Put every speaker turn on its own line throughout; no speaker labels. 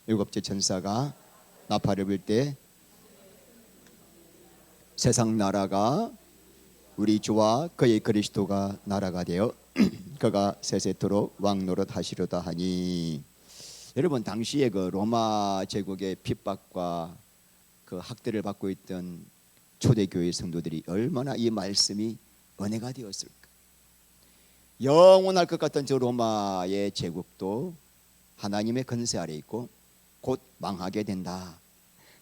일곱째 천사가 나팔을 불 때 세상 나라가 우리 주와 그의 그리스도가 나라가 되어 그가 세세토록 왕노릇 하시려다 하니. 여러분, 당시에 그 로마 제국의 핍박과 그 학대를 받고 있던 초대교회 성도들이 얼마나 이 말씀이 은혜가 되었을까. 영원할 것 같던 저 로마의 제국도 하나님의 권세 아래 있고 곧 망하게 된다.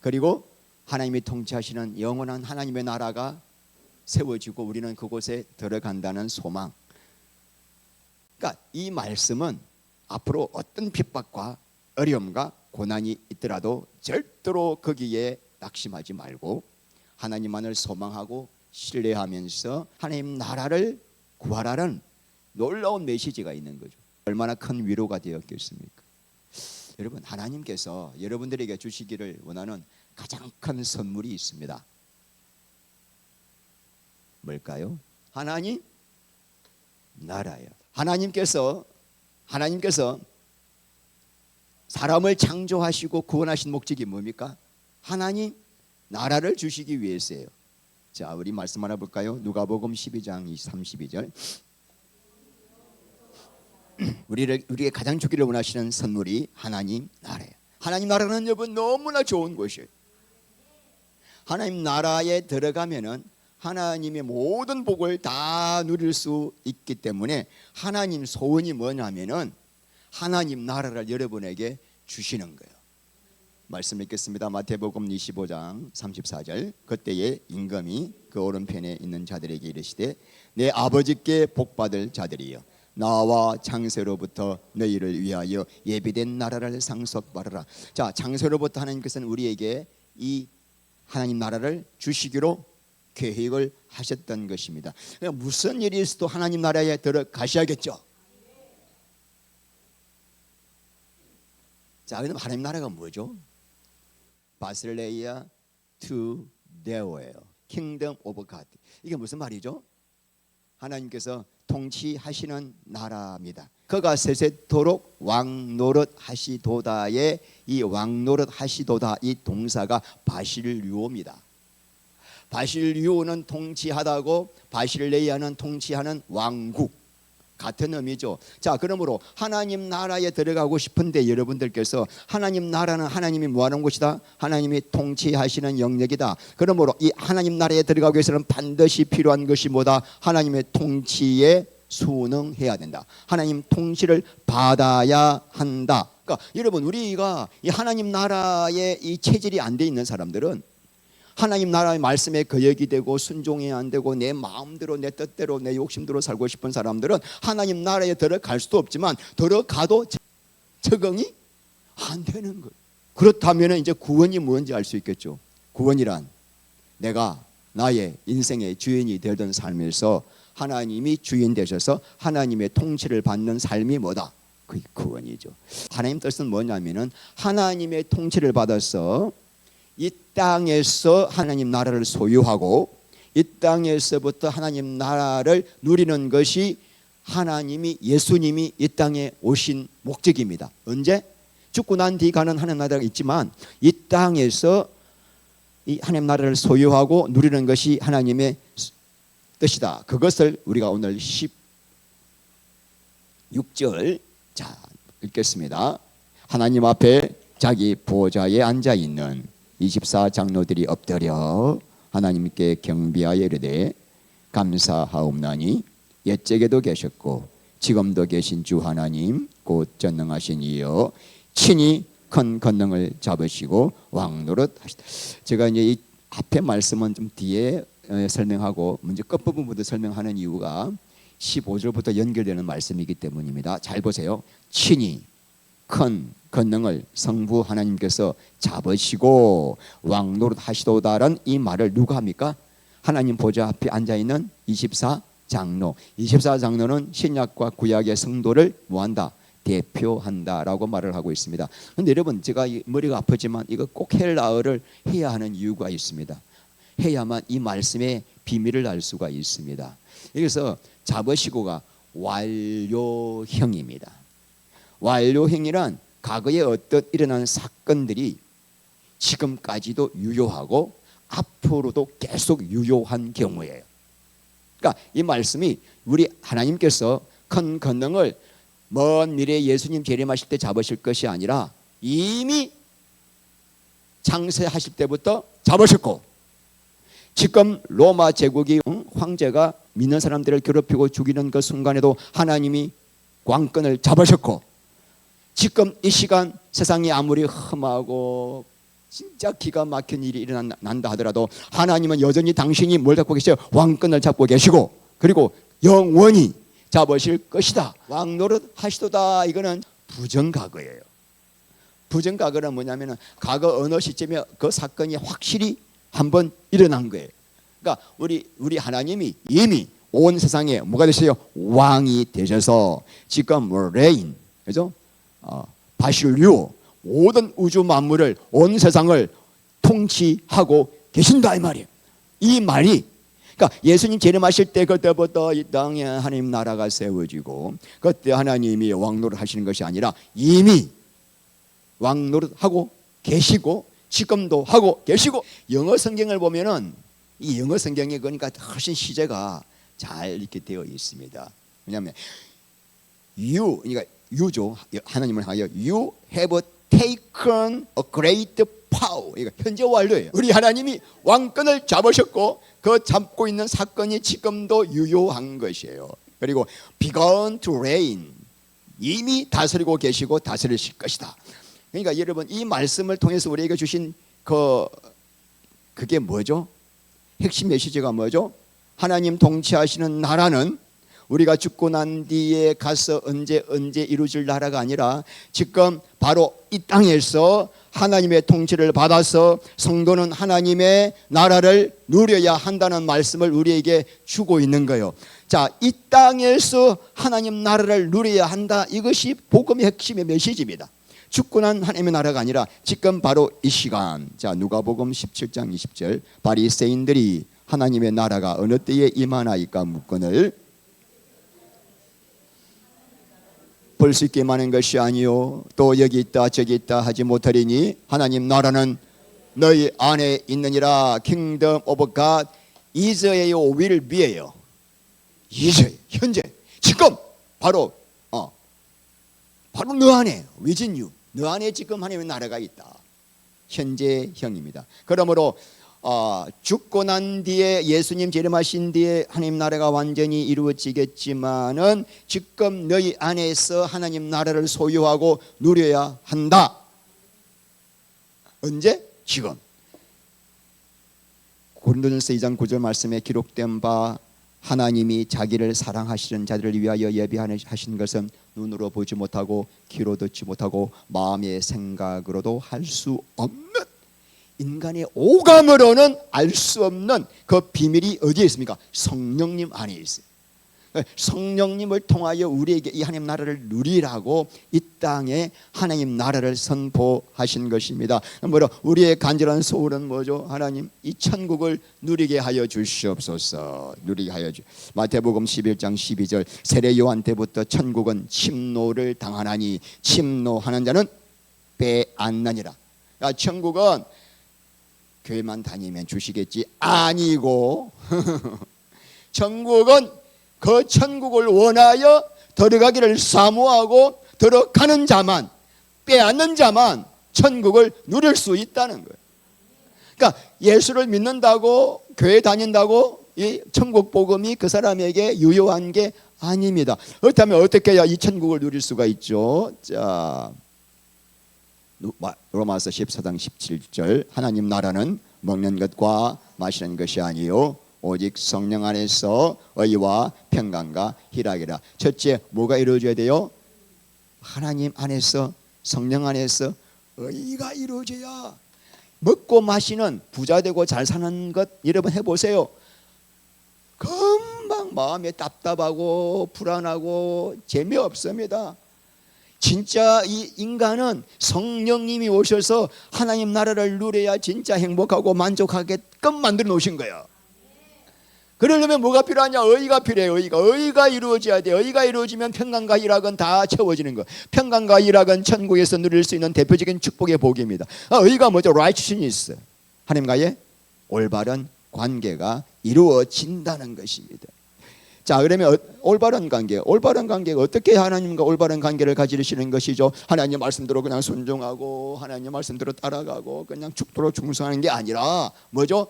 그리고 하나님이 통치하시는 영원한 하나님의 나라가 세워지고 우리는 그곳에 들어간다는 소망. 그러니까 이 말씀은 앞으로 어떤 핍박과 어려움과 고난이 있더라도 절대로 거기에 낙심하지 말고 하나님만을 소망하고 신뢰하면서 하나님 나라를 구하라는 놀라운 메시지가 있는 거죠. 얼마나 큰 위로가 되었겠습니까? 여러분, 하나님께서 여러분들에게 주시기를 원하는 가장 큰 선물이 있습니다. 뭘까요? 하나님 나라예요. 하나님께서 사람을 창조하시고 구원하신 목적이 뭡니까? 하나님 나라를 주시기 위해서예요. 자, 우리 말씀 하나 볼까요? 누가복음 12장 32절. 우리에게 가장 주기를 원하시는 선물이 하나님 나라예요. 하나님 나라는 여러분 너무나 좋은 곳이에요. 하나님 나라에 들어가면은 하나님의 모든 복을 다 누릴 수 있기 때문에 하나님 소원이 뭐냐면은 하나님 나라를 여러분에게 주시는 거예요. 말씀 읽겠습니다. 마태복음 25장 34절. 그때에 임금이 그 오른편에 있는 자들에게 이르시되 내 아버지께 복받을 자들이여 나와 창세로부터 너희를 위하여 예비된 나라를 상속받으라. 자, 창세로부터 하나님께서는 우리에게 이 하나님 나라를 주시기로 계획을 하셨던 것입니다. 그러니까 무슨 일이 있어도 하나님 나라에 들어가셔야겠죠. 자, 그럼 하나님 나라가 뭐죠? 바실레이아 투 데오예요. 킹덤 오브 갓. 이게 무슨 말이죠? 하나님께서 통치하시는 나라입니다. 그가 세세토록 왕노릇 하시도다의 이 왕노릇 하시도다 이 동사가 바실류오입니다. 바실류오는 통치하다고 바실레이아는 통치하는 왕국 같은 의미죠. 자, 그러므로 하나님 나라에 들어가고 싶은데 여러분들께서 하나님 나라는 하나님이 뭐하는 곳이다? 하나님이 통치하시는 영역이다. 그러므로 이 하나님 나라에 들어가기 위해서는 반드시 필요한 것이 뭐다? 하나님의 통치에 순응해야 된다. 하나님 통치를 받아야 한다. 그러니까 여러분, 우리가 이 하나님 나라에 이 체질이 안 돼 있는 사람들은 하나님 나라의 말씀에 거역이 되고 순종이 안 되고 내 마음대로 내 뜻대로 내 욕심대로 살고 싶은 사람들은 하나님 나라에 들어갈 수도 없지만 들어가도 적응이 안 되는 거예요. 그렇다면 이제 구원이 뭔지 알 수 있겠죠. 구원이란 내가 나의 인생의 주인이 되던 삶에서 하나님이 주인 되셔서 하나님의 통치를 받는 삶이 뭐다? 그게 구원이죠. 하나님 뜻은 뭐냐면은 하나님의 통치를 받아서 이 땅에서 하나님 나라를 소유하고 이 땅에서부터 하나님 나라를 누리는 것이 하나님이 예수님이 이 땅에 오신 목적입니다. 언제? 죽고 난 뒤 가는 하나님 나라가 있지만 이 땅에서 이 하나님 나라를 소유하고 누리는 것이 하나님의 뜻이다. 그것을 우리가 오늘 16절 자 읽겠습니다. 하나님 앞에 자기 보좌에 앉아 있는 24장로들이 엎드려 하나님께 경배하여 이르되 감사하옵나니 옛적에도 계셨고 지금도 계신 주 하나님 곧 전능하신 이여 친히 큰 권능을 잡으시고 왕노릇 하시다. 제가 이제 이 앞에 말씀은 좀 뒤에 설명하고 먼저 끝부분부터 설명하는 이유가 15절부터 연결되는 말씀이기 때문입니다. 잘 보세요. 친히 큰 권능을 성부 하나님께서 잡으시고 왕노릇 하시도다라는 이 말을 누가 합니까? 하나님 보좌 앞에 앉아있는 24장로. 24장로는 신약과 구약의 성도를 뭐한다? 대표한다라고 말을 하고 있습니다. 그런데 여러분, 제가 머리가 아프지만 이거 꼭 헬라어를 해야 하는 이유가 있습니다. 해야만 이 말씀의 비밀을 알 수가 있습니다. 여기서 잡으시고가 완료형입니다. 완료형이란 과거에 어떤 일어난 사건들이 지금까지도 유효하고 앞으로도 계속 유효한 경우예요. 그러니까 이 말씀이 우리 하나님께서 큰 권능을 먼 미래에 예수님 재림하실 때 잡으실 것이 아니라 이미 창세하실 때부터 잡으셨고, 지금 로마 제국이 황제가 믿는 사람들을 괴롭히고 죽이는 그 순간에도 하나님이 왕권을 잡으셨고, 지금 이 시간 세상이 아무리 험하고 진짜 기가 막힌 일이 일어난다 하더라도 하나님은 여전히 당신이 뭘 잡고 계세요? 왕권을 잡고 계시고, 그리고 영원히 잡으실 것이다. 왕노릇 하시도다. 이거는 부정과거예요. 부정과거는 뭐냐면은 과거 어느 시점에 그 사건이 확실히 한번 일어난 거예요. 그러니까 우리 하나님이 이미 온 세상에 뭐가 되세요? 왕이 되셔서 지금 레인, 그죠? 바실류, 모든 우주 만물을, 온 세상을 통치하고 계신다 이 말이에요. 이 말이, 그러니까 예수님 재림하실 때 그때부터 이 땅에 하나님 나라가 세워지고 그때 하나님이 왕노릇 하시는 것이 아니라 이미 왕노릇 하고 계시고 지금도 하고 계시고, 영어 성경을 보면은 이 영어 성경에 그러니까 훨씬 시제가 잘 이렇게 되어 있습니다. 왜냐하면 you, 그러니까 you죠. 하나님을 하여 you have taken a great power. 이거 현재 완료예요. 우리 하나님이 왕권을 잡으셨고 그 잡고 있는 사건이 지금도 유효한 것이에요. 그리고 begun to reign, 이미 다스리고 계시고 다스리실 것이다. 그러니까 여러분 이 말씀을 통해서 우리에게 주신 그게 뭐죠? 핵심 메시지가 뭐죠? 하나님 통치하시는 나라는 우리가 죽고 난 뒤에 가서 언제 이루어질 나라가 아니라 지금 바로 이 땅에서 하나님의 통치를 받아서 성도는 하나님의 나라를 누려야 한다는 말씀을 우리에게 주고 있는 거예요. 자, 이 땅에서 하나님 나라를 누려야 한다. 이것이 복음의 핵심의 메시지입니다. 죽고 난 하나님의 나라가 아니라 지금 바로 이 시간. 자, 누가복음 17장 20절, 바리새인들이 하나님의 나라가 어느 때에 임하나이까 묻거늘 볼 수 있게 많은 것이 아니요 또 여기 있다 저기 있다 하지 못하리니 하나님 나라는 너희 안에 있느니라. Kingdom of God is예요, will be예요? 이제 현재 지금 바로 너 안에, within you, 너 안에 지금 하나님의 나라가 있다. 현재형입니다. 그러므로 죽고 난 뒤에 예수님 재림하신 뒤에 하나님 나라가 완전히 이루어지겠지만은 지금 너희 안에서 하나님 나라를 소유하고 누려야 한다. 언제? 지금. 고린도전서 2장 9절 말씀에 기록된 바 하나님이 자기를 사랑하시는 자들을 위하여 예비하신 것은 눈으로 보지 못하고 귀로 듣지 못하고 마음의 생각으로도 할 수 없는, 인간의 오감으로는 알 수 없는 그 비밀이 어디에 있습니까? 성령님 안에 있어요. 성령님을 통하여 우리에게 이 하나님 나라를 누리라고 이 땅에 하나님 나라를 선포하신 것입니다. 뭐로 우리의 간절한 소원은 뭐죠? 하나님 이 천국을 누리게 하여 주시옵소서. 누리게 하여 마태복음 11장 12절, 세례 요한 때부터 천국은 침노를 당하나니 침노하는 자는 빼앗나니라. 천국은 교회만 다니면 주시겠지? 아니고 천국은 그 천국을 원하여 들어가기를 사모하고 들어가는 자만, 빼앗는 자만 천국을 누릴 수 있다는 거예요. 그러니까 예수를 믿는다고 교회 다닌다고 이 천국 복음이 그 사람에게 유효한 게 아닙니다. 그렇다면 어떻게 해야 이 천국을 누릴 수가 있죠? 자, 로마서 14장 17절, 하나님 나라는 먹는 것과 마시는 것이 아니요 오직 성령 안에서 의와 평강과 희락이라. 첫째, 뭐가 이루어져야 돼요? 하나님 안에서, 성령 안에서 의가 이루어져야. 먹고 마시는, 부자 되고 잘 사는 것 여러분 해보세요. 금방 마음에 답답하고 불안하고 재미없습니다. 진짜 이 인간은 성령님이 오셔서 하나님 나라를 누려야 진짜 행복하고 만족하게끔 만들어 놓으신 거예요. 그러려면 뭐가 필요하냐? 의가 필요해요. 의가 이루어져야 돼. 의가 이루어지면 평강과 희락은 다 채워지는 거. 평강과 희락은 천국에서 누릴 수 있는 대표적인 축복의 복입니다. 의가 뭐죠? righteousness, 하나님과의 올바른 관계가 이루어진다는 것입니다. 자, 그러면 올바른 관계가 어떻게 하나님과 올바른 관계를 가지시는 것이죠? 하나님 말씀대로 그냥 순종하고 하나님 말씀대로 따라가고 그냥 죽도록 충성하는 게 아니라 뭐죠?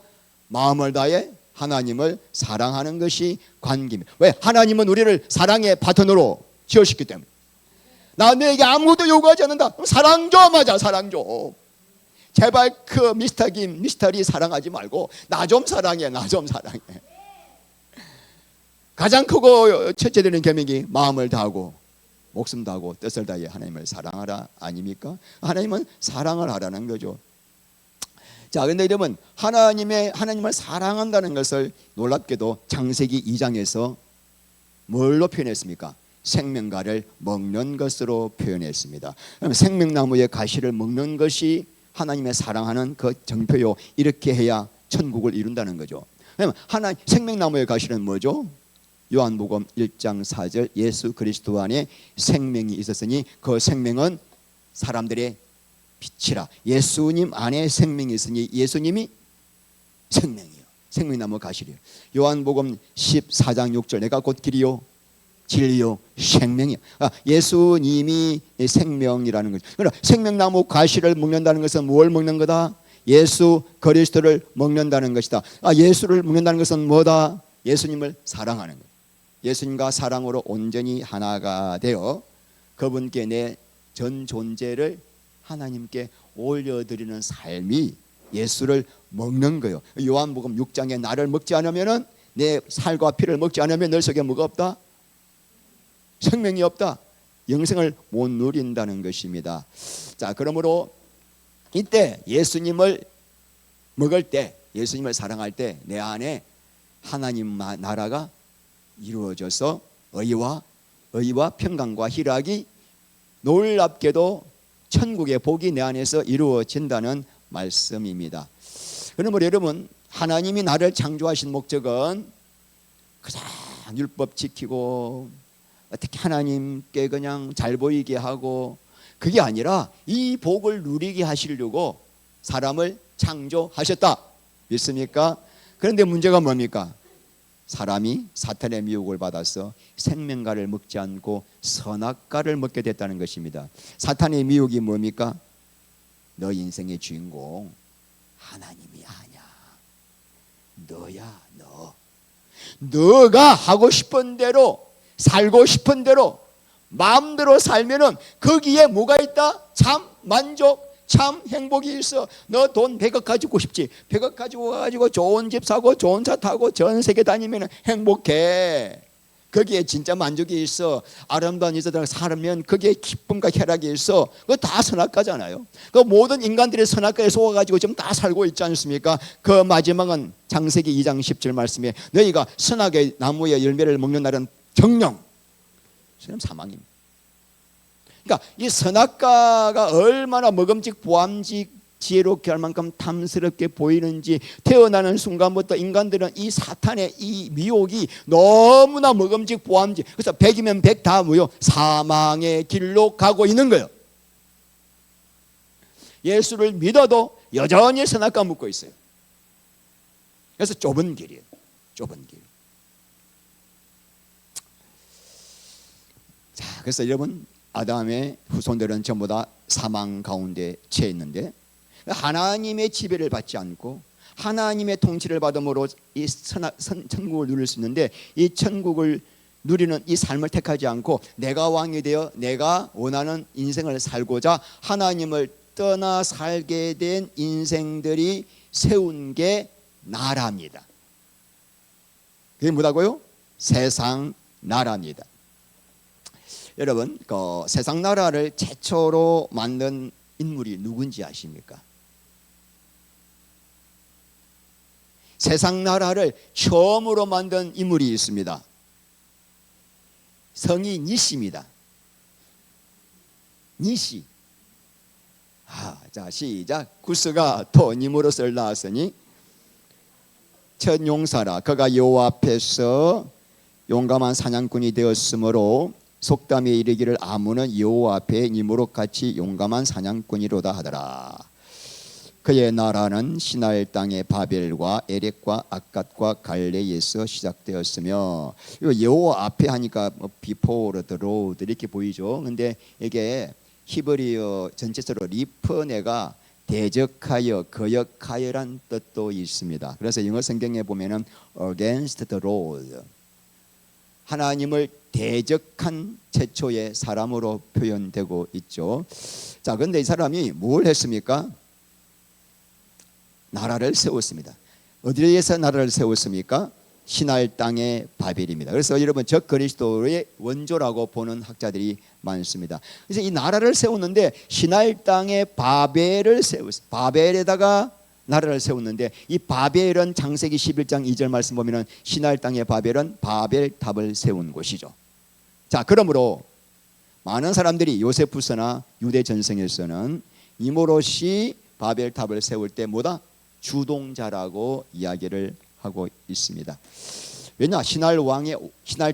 마음을 다해 하나님을 사랑하는 것이 관계입니다. 왜? 하나님은 우리를 사랑의 파트너로 지으셨기 때문에. 너에게 아무것도 요구하지 않는다. 사랑 좀 하자. 사랑 좀. 제발 그 미스터 김, 미스터리 사랑하지 말고 나 좀 사랑해. 나 좀 사랑해. 가장 크고 첫째 되는 계명이 마음을 다하고 목숨 다하고 뜻을 다해 하나님을 사랑하라 아닙니까? 하나님은 사랑을 하라는 거죠. 자, 근데 여러분, 하나님을 사랑한다는 것을 놀랍게도 창세기 2장에서 뭘로 표현했습니까? 생명과를 먹는 것으로 표현했습니다. 그럼 생명나무의 가시를 먹는 것이 하나님의 사랑하는 그 정표요. 이렇게 해야 천국을 이룬다는 거죠. 그러면 생명나무의 가시는 뭐죠? 요한복음 1장 4절 예수 그리스도 안에 생명이 있었으니 그 생명은 사람들의 빛이라. 예수님 안에 생명이 있으니 예수님이 생명이요. 생명나무 가시리요. 요한복음 14장 6절 내가 곧 길이요 진리요 생명이요. 예수님이 생명이라는 거죠. 그러나 생명나무 가시를 먹는다는 것은 뭘 먹는 거다? 예수 그리스도를 먹는다는 것이다. 예수를 먹는다는 것은 뭐다? 예수님을 사랑하는 것. 예수님과 사랑으로 온전히 하나가 되어 그분께 내 전 존재를 하나님께 올려드리는 삶이 예수를 먹는 거예요. 요한복음 6장에 나를 먹지 않으면 내 살과 피를 먹지 않으면 너 속에 뭐가 없다? 생명이 없다. 영생을 못 누린다는 것입니다. 자, 그러므로 이때 예수님을 먹을 때, 예수님을 사랑할 때 내 안에 하나님 나라가 이루어져서 의와 평강과 희락이 놀랍게도 천국의 복이 내 안에서 이루어진다는 말씀입니다. 그러므로 여러분, 하나님이 나를 창조하신 목적은 그냥 율법 지키고 어떻게 하나님께 그냥 잘 보이게 하고 그게 아니라 이 복을 누리게 하시려고 사람을 창조하셨다. 믿습니까? 그런데 문제가 뭡니까? 사람이 사탄의 미혹을 받아서 생명과를 먹지 않고 선악과를 먹게 됐다는 것입니다. 사탄의 미혹이 뭡니까? 너 인생의 주인공 하나님이 아니야. 너야 너. 너가 하고 싶은 대로 살고 싶은 대로 마음대로 살면은 거기에 뭐가 있다? 참 만족, 참 행복이 있어. 너 돈 100억 가지고 싶지? 100억 가지고 좋은 집 사고 좋은 차 타고 전 세계 다니면 행복해. 거기에 진짜 만족이 있어. 아름다운 여자들과 살면 거기에 기쁨과 쾌락이 있어. 그거 다 선악과잖아요. 그 모든 인간들이 선악과에 속아가지고 지금 다 살고 있지 않습니까? 그 마지막은 창세기 2장 10절 말씀에 너희가 선악의 나무의 열매를 먹는 날은 정령 사망입니다. 그러니까 이 선악과가 얼마나 먹음직 보암직 지혜롭게 할 만큼 탐스럽게 보이는지 태어나는 순간부터 인간들은 이 사탄의 이 미혹이 너무나 먹음직 보암직, 그래서 100이면 100 다 뭐요? 사망의 길로 가고 있는 거예요. 예수를 믿어도 여전히 선악과 묻고 있어요. 그래서 좁은 길이에요. 좁은 길. 자, 그래서 여러분, 아담의 후손들은 전부 다 사망 가운데 처해 있는데 하나님의 지배를 받지 않고 하나님의 통치를 받음으로 이 천국을 누릴 수 있는데 이 천국을 누리는 이 삶을 택하지 않고 내가 왕이 되어 내가 원하는 인생을 살고자 하나님을 떠나 살게 된 인생들이 세운 게 나라입니다. 그게 뭐라고요? 세상 나라입니다. 여러분, 그 세상 나라를 최초로 만든 인물이 누군지 아십니까? 세상 나라를 처음으로 만든 인물이 있습니다. 성이 니시입니다. 니시. 자, 시작. 구스가 토 니무롯을 낳았으니 첫 용사라. 그가 여호와 앞에서 용감한 사냥꾼이 되었으므로 속담에 이르기를 아문은 여호와 앞에 니무롯 같이 용감한 사냥꾼이로다 하더라. 그의 나라는 시나일 땅의 바벨과 에렉과 악갓과 갈레에서 시작되었으며, 여호와 앞에 하니까 before the road 이렇게 보이죠. 근데 이게 히브리어 전체적으로 리퍼네가 대적하여 거역하여란 뜻도 있습니다. 그래서 영어 성경에 보면은 against the road, 하나님을 대적한 최초의 사람으로 표현되고 있죠. 자, 그런데 이 사람이 뭘 했습니까? 나라를 세웠습니다. 어디에서 나라를 세웠습니까? 시나일 땅의 바벨입니다. 그래서 여러분 적 그리스도의 원조라고 보는 학자들이 많습니다. 그래서 이 나라를 세웠는데 시나일 땅의 바벨을 세웠어요. 바벨에다가 나라를 세웠는데, 이 바벨은 창세기 11장 2절 말씀 보면은 시나일 땅의 바벨은 바벨탑을 세운 곳이죠. 자, 그러므로 많은 사람들이 요세푸스나 유대 전성에서는 니무롯이 바벨탑을 세울 때 뭐다? 주동자라고 이야기를 하고 있습니다. 왜냐? 시나일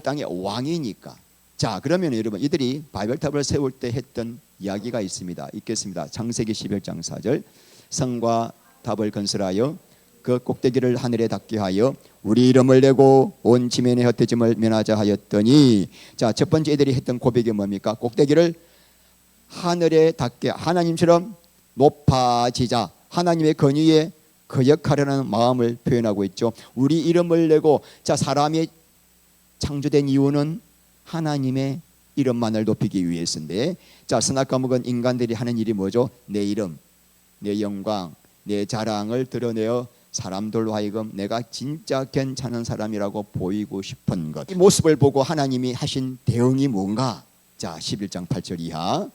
땅의 왕이니까. 자, 그러면 여러분 이들이 바벨탑을 세울 때 했던 이야기가 있습니다. 읽겠습니다. 창세기 11장 4절. 성과 탑을 건설하여 그 꼭대기를 하늘에 닿게 하여 우리 이름을 내고 온 지면의 흩어짐을 면하자 하였더니, 자, 첫 번째 이들이 했던 고백이 뭡니까? 꼭대기를 하늘에 닿게, 하나님처럼 높아지자, 하나님의 권위에 거역하려는 마음을 표현하고 있죠. 우리 이름을 내고, 자, 사람이 창조된 이유는 하나님의 이름만을 높이기 위해서인데, 자, 선악 과목은 인간들이 하는 일이 뭐죠? 내 이름, 내 영광, 내 자랑을 드러내어 사람들로 하여금 내가 진짜 괜찮은 사람이라고 보이고 싶은 것. 이 모습을 보고 하나님이 하신 대응이 뭔가? 자, 11장 8절 이하.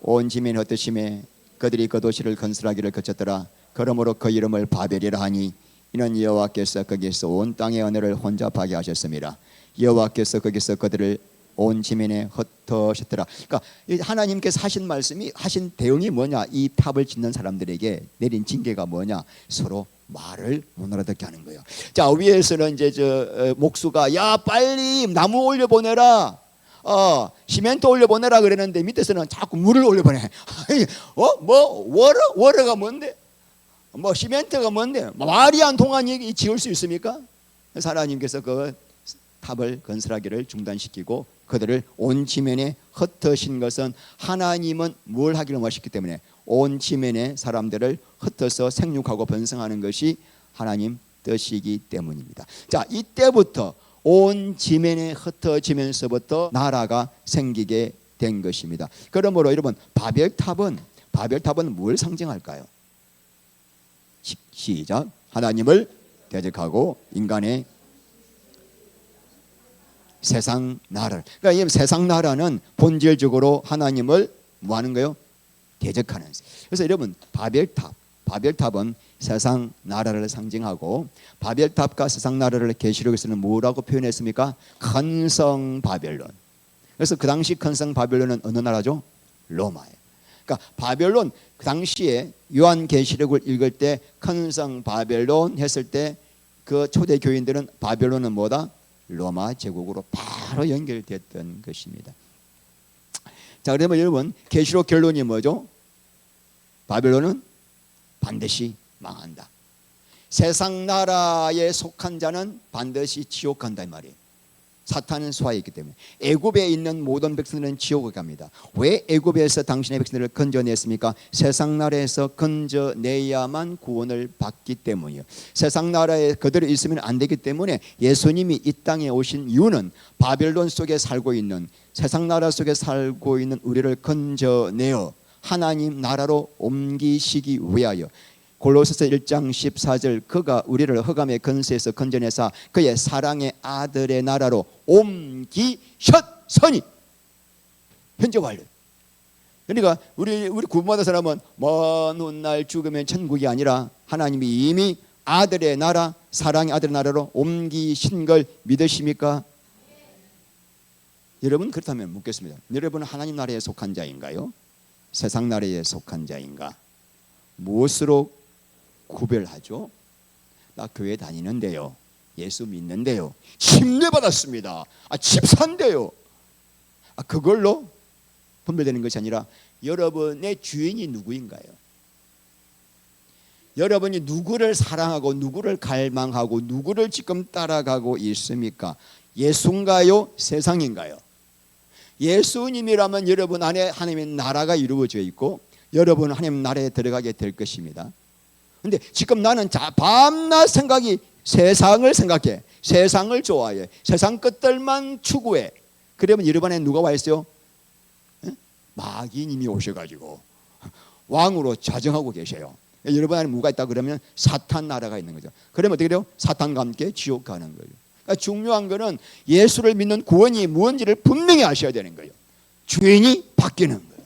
온 지면이 흩어짐에 그들이 그 도시를 건설하기를 거쳤더라. 그러므로 그 이름을 바벨이라 하니 이는 여호와께서 거기서 온 땅의 언어를 혼잡하게 하셨습니다. 여호와께서 거기서 그들을 온 지면에 흩어셨더라. 그러니까 하나님께서 하신 말씀이, 하신 대응이 뭐냐? 이 탑을 짓는 사람들에게 내린 징계가 뭐냐? 서로 말을 못 알아듣게 하는 거예요. 자, 위에서는 이제 목수가 야 빨리 나무 올려 보내라, 시멘트 올려 보내라 그랬는데 밑에서는 자꾸 물을 올려 보내. 워러가 뭔데? 뭐 시멘트가 뭔데? 말이 안 통한 얘기 지을 수 있습니까? 그래서 하나님께서 그 탑을 건설하기를 중단시키고 그들을 온 지면에 흩으신 것은, 하나님은 뭘 하기를 원하셨기 때문에 온 지면의 사람들을 흩어서 생육하고 번성하는 것이 하나님 뜻이기 때문입니다. 자, 이때부터 온 지면에 흩어지면서부터 나라가 생기게 된 것입니다. 그러므로 여러분 바벨탑은 뭘 상징할까요? 시작. 하나님을 대적하고 인간의 세상 나라를, 그러니까 이 세상 나라는 본질적으로 하나님을 뭐 하는 거예요? 대적하는. 그래서 여러분 바벨탑은 세상 나라를 상징하고, 바벨탑과 세상 나라를 계시록에서는 뭐라고 표현했습니까? 큰성 바벨론. 그래서 그 당시 큰성 바벨론은 어느 나라죠? 로마예요. 그러니까 바벨론, 그 당시에 요한계시록을 읽을 때 큰성 바벨론 했을 때 그 초대 교인들은 바벨론은 뭐다? 로마 제국으로 바로 연결됐던 것입니다. 자, 그러면 여러분 계시록 결론이 뭐죠? 바벨론은 반드시 망한다. 세상 나라에 속한 자는 반드시 지옥 간다 이 말이에요. 사탄은 수하에 있기 때문에. 애굽에 있는 모든 백성들은 지옥을 갑니다. 왜 애굽에서 당신의 백성들을 건져냈습니까? 세상 나라에서 건져내야만 구원을 받기 때문이에요. 세상 나라에 그들이 있으면 안 되기 때문에 예수님이 이 땅에 오신 이유는 바벨론 속에 살고 있는, 세상 나라 속에 살고 있는 우리를 건져내어 하나님 나라로 옮기시기 위하여, 골로새서 1장 14절, 그가 우리를 흑암의 권세에서 건져내사 그의 사랑의 아들의 나라로 옮기셨으니, 현재 완료. 그러니까 우리 구원받은 사람은 먼 훗날 죽으면 천국이 아니라 하나님이 이미 아들의 나라, 사랑의 아들의 나라로 옮기신 걸 믿으십니까? 여러분, 그렇다면 묻겠습니다. 여러분은 하나님 나라에 속한 자인가요? 세상 나라에 속한 자인가? 무엇으로 구별하죠? 나 교회 다니는데요, 예수 믿는데요, 침례 받았습니다, 집 산대요. 그걸로 분별되는 것이 아니라 여러분의 주인이 누구인가요? 여러분이 누구를 사랑하고 누구를 갈망하고 누구를 지금 따라가고 있습니까? 예수인가요? 세상인가요? 예수님이라면 여러분 안에 하나님의 나라가 이루어져 있고 여러분은 하나님 나라에 들어가게 될 것입니다. 근데 지금 나는 밤낮 생각이 세상을 생각해, 세상을 좋아해, 세상 것들만 추구해. 그러면 여러분 안에 누가 와 있어요? 마귀님이 오셔가지고 왕으로 좌정하고 계셔요. 여러분 안에 뭐가 있다 그러면 사탄 나라가 있는 거죠. 그러면 어떻게 돼요? 사탄과 함께 지옥 가는 거예요. 그러니까 중요한 거는 예수를 믿는 구원이 무엇인지를 분명히 아셔야 되는 거예요. 주인이 바뀌는 거예요.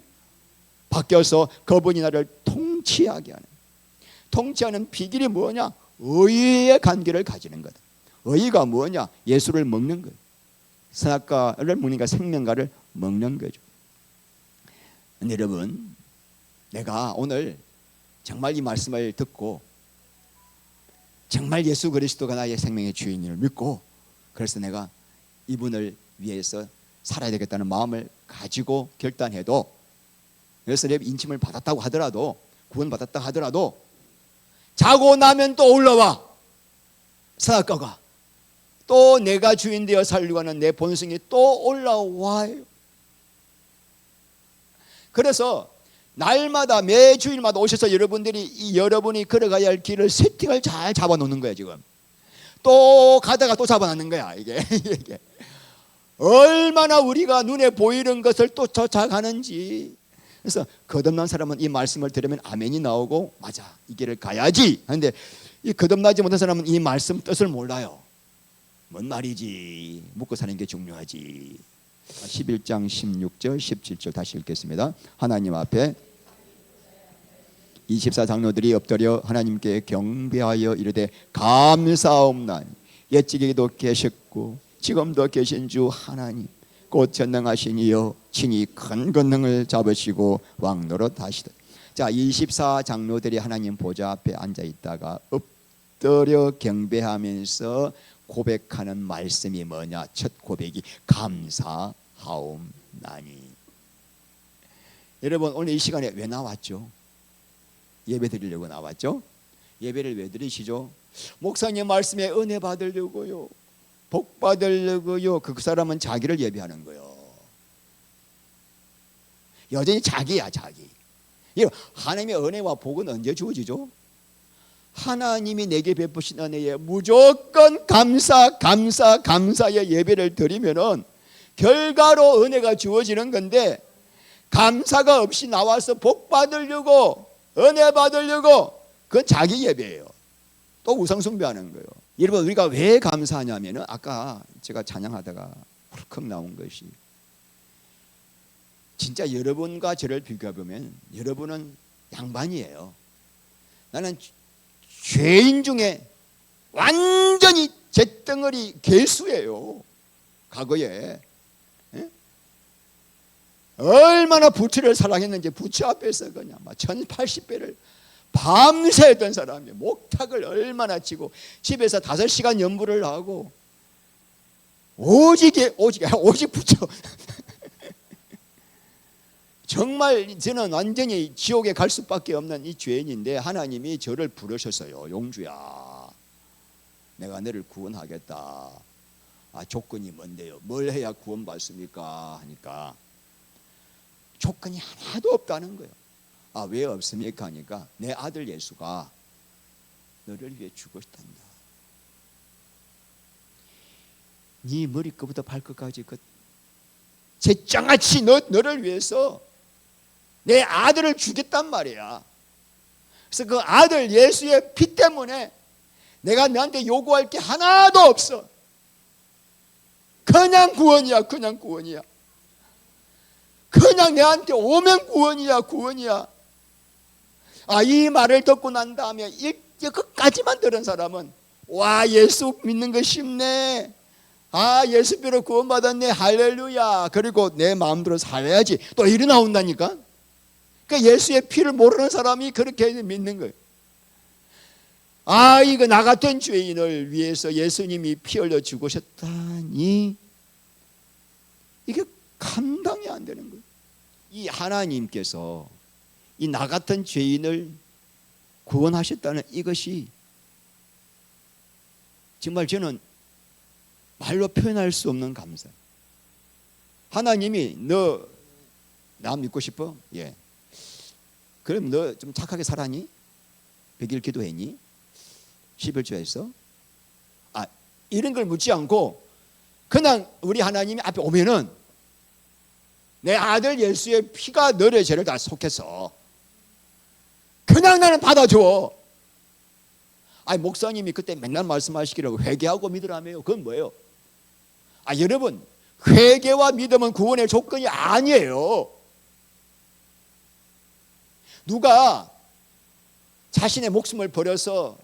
바뀌어서 그분이 나를 통치하게 하는, 통치하는 비결이 뭐냐? 의의 관계를 가지는 거다. 의가 뭐냐? 예수를 먹는 거예요. 선악과를 먹으니까 생명과를 먹는 거죠. 여러분, 내가 오늘 정말 이 말씀을 듣고 정말 예수 그리스도가 나의 생명의 주인을 믿고 그래서 내가 이분을 위해서 살아야 되겠다는 마음을 가지고 결단해도, 그래서 내 인침을 받았다고 하더라도, 구원받았다 하더라도 자고 나면 또 올라와 선악과가, 또 내가 주인 되어 살려고 하는 내 본성이 또 올라와요. 그래서 날마다 매 주일마다 오셔서 여러분이 걸어가야 할 길을 세팅을 잘 잡아놓는 거야. 지금 또 가다가 또 잡아놓는 거야. 이게 얼마나 우리가 눈에 보이는 것을 또 쫓아가는지. 그래서 거듭난 사람은 이 말씀을 들으면 아멘이 나오고 맞아, 이 길을 가야지 하는데, 이 거듭나지 못한 사람은 이 말씀 뜻을 몰라요. 뭔 말이지, 묻고 사는 게 중요하지. 11장 16절 17절 다시 읽겠습니다. 하나님 앞에 24장로들이 엎드려 하나님께 경배하여 이르되 감사옵나니 옛적에도 계셨고 지금도 계신 주 하나님 곧 전능하신 이여 친히 큰 권능을 잡으시고 왕노릇 하시다. 자, 24장로들이 하나님 보좌 앞에 앉아 있다가 엎드려 경배하면서 고백하는 말씀이 뭐냐? 첫 고백이 감사하옵나니. 여러분, 오늘 이 시간에 왜 나왔죠? 예배 드리려고 나왔죠? 예배를 왜 드리시죠? 목사님 말씀에 은혜 받으려고요, 복 받으려고요. 그 사람은 자기를 예배하는 거예요. 여전히 자기야, 자기. 하나님의 은혜와 복은 언제 주어지죠? 하나님이 내게 베푸신 은혜에 무조건 감사의 예배를 드리면은 결과로 은혜가 주어지는 건데, 감사가 없이 나와서 복 받으려고 은혜 받으려고, 그건 자기 예배예요. 또 우상숭배하는 거예요. 여러분, 우리가 왜 감사하냐면은 아까 제가 찬양하다가 훌컥 나온 것이, 진짜 여러분과 저를 비교해보면 여러분은 양반이에요. 나는 죄인 중에 완전히 잿덩어리 개수예요. 과거에 얼마나 부처를 사랑했는지 부처 앞에서 그냥 1080배를 밤새 했던 사람이에요. 목탁을 얼마나 치고 집에서 5시간 연부를 하고 오직 부처. 정말 저는 완전히 지옥에 갈 수밖에 없는 이 죄인인데 하나님이 저를 부르셨어요. 용주야, 내가 너를 구원하겠다. 조건이 뭔데요? 뭘 해야 구원받습니까? 하니까 조건이 하나도 없다는 거예요. 왜 없습니까? 하니까 내 아들 예수가 너를 위해 죽었단다. 네 머리끝부터 발끝까지 잿장아찌 너를 위해서 내 아들을 주겠단 말이야. 그래서 그 아들 예수의 피 때문에 내가 너한테 요구할 게 하나도 없어. 그냥 구원이야. 그냥 구원이야. 그냥 내한테 오면 구원이야. 이 말을 듣고 난 다음에 끝까지만 들은 사람은 와, 예수 믿는 거 쉽네. 예수비로 구원받았네. 할렐루야. 그리고 내 마음대로 살아야지. 또 이리 나온다니까. 그러니까 예수의 피를 모르는 사람이 그렇게 믿는 거예요. 이거 나 같은 죄인을 위해서 예수님이 피 흘려 죽으셨다니, 이게 감당이 안 되는 거예요. 이 하나님께서 이 나 같은 죄인을 구원하셨다는 이것이 정말 저는 말로 표현할 수 없는 감사. 하나님이 너 나 믿고 싶어? 예. 그럼 너 좀 착하게 살았니? 100일 기도했니? 11조 했어? 이런 걸 묻지 않고 그냥 우리 하나님이 앞에 오면은 내 아들 예수의 피가 너의 죄를 다 속했어. 그냥 나는 받아줘. 목사님이 그때 맨날 말씀하시기를 회개하고 믿으라며요. 그건 뭐예요? 여러분, 회개와 믿음은 구원의 조건이 아니에요. 누가 자신의 목숨을 버려서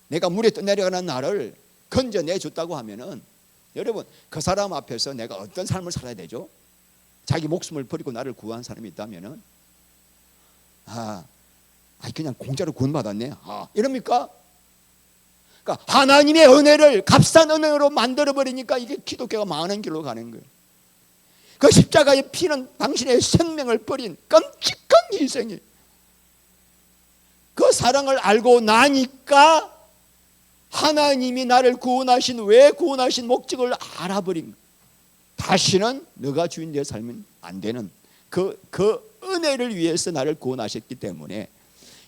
내가 물에 떠내려가는 나를 건져내줬다고 하면은, 여러분, 그 사람 앞에서 내가 어떤 삶을 살아야 되죠? 자기 목숨을 버리고 나를 구한 사람이 있다면은 그냥 공짜로 구원받았네, 이럽니까? 그러니까 하나님의 은혜를 값싼 은혜로 만들어버리니까 이게 기독교가 망하는 길로 가는 거예요. 그 십자가의 피는 당신의 생명을 버린 끔찍한 희생이에요. 그 사랑을 알고 나니까 하나님이 나를 구원하신, 왜 구원하신 목적을 알아버린 거예요. 다시는 너가 주인 되어 살면 안 되는 그 은혜를 위해서 나를 구원하셨기 때문에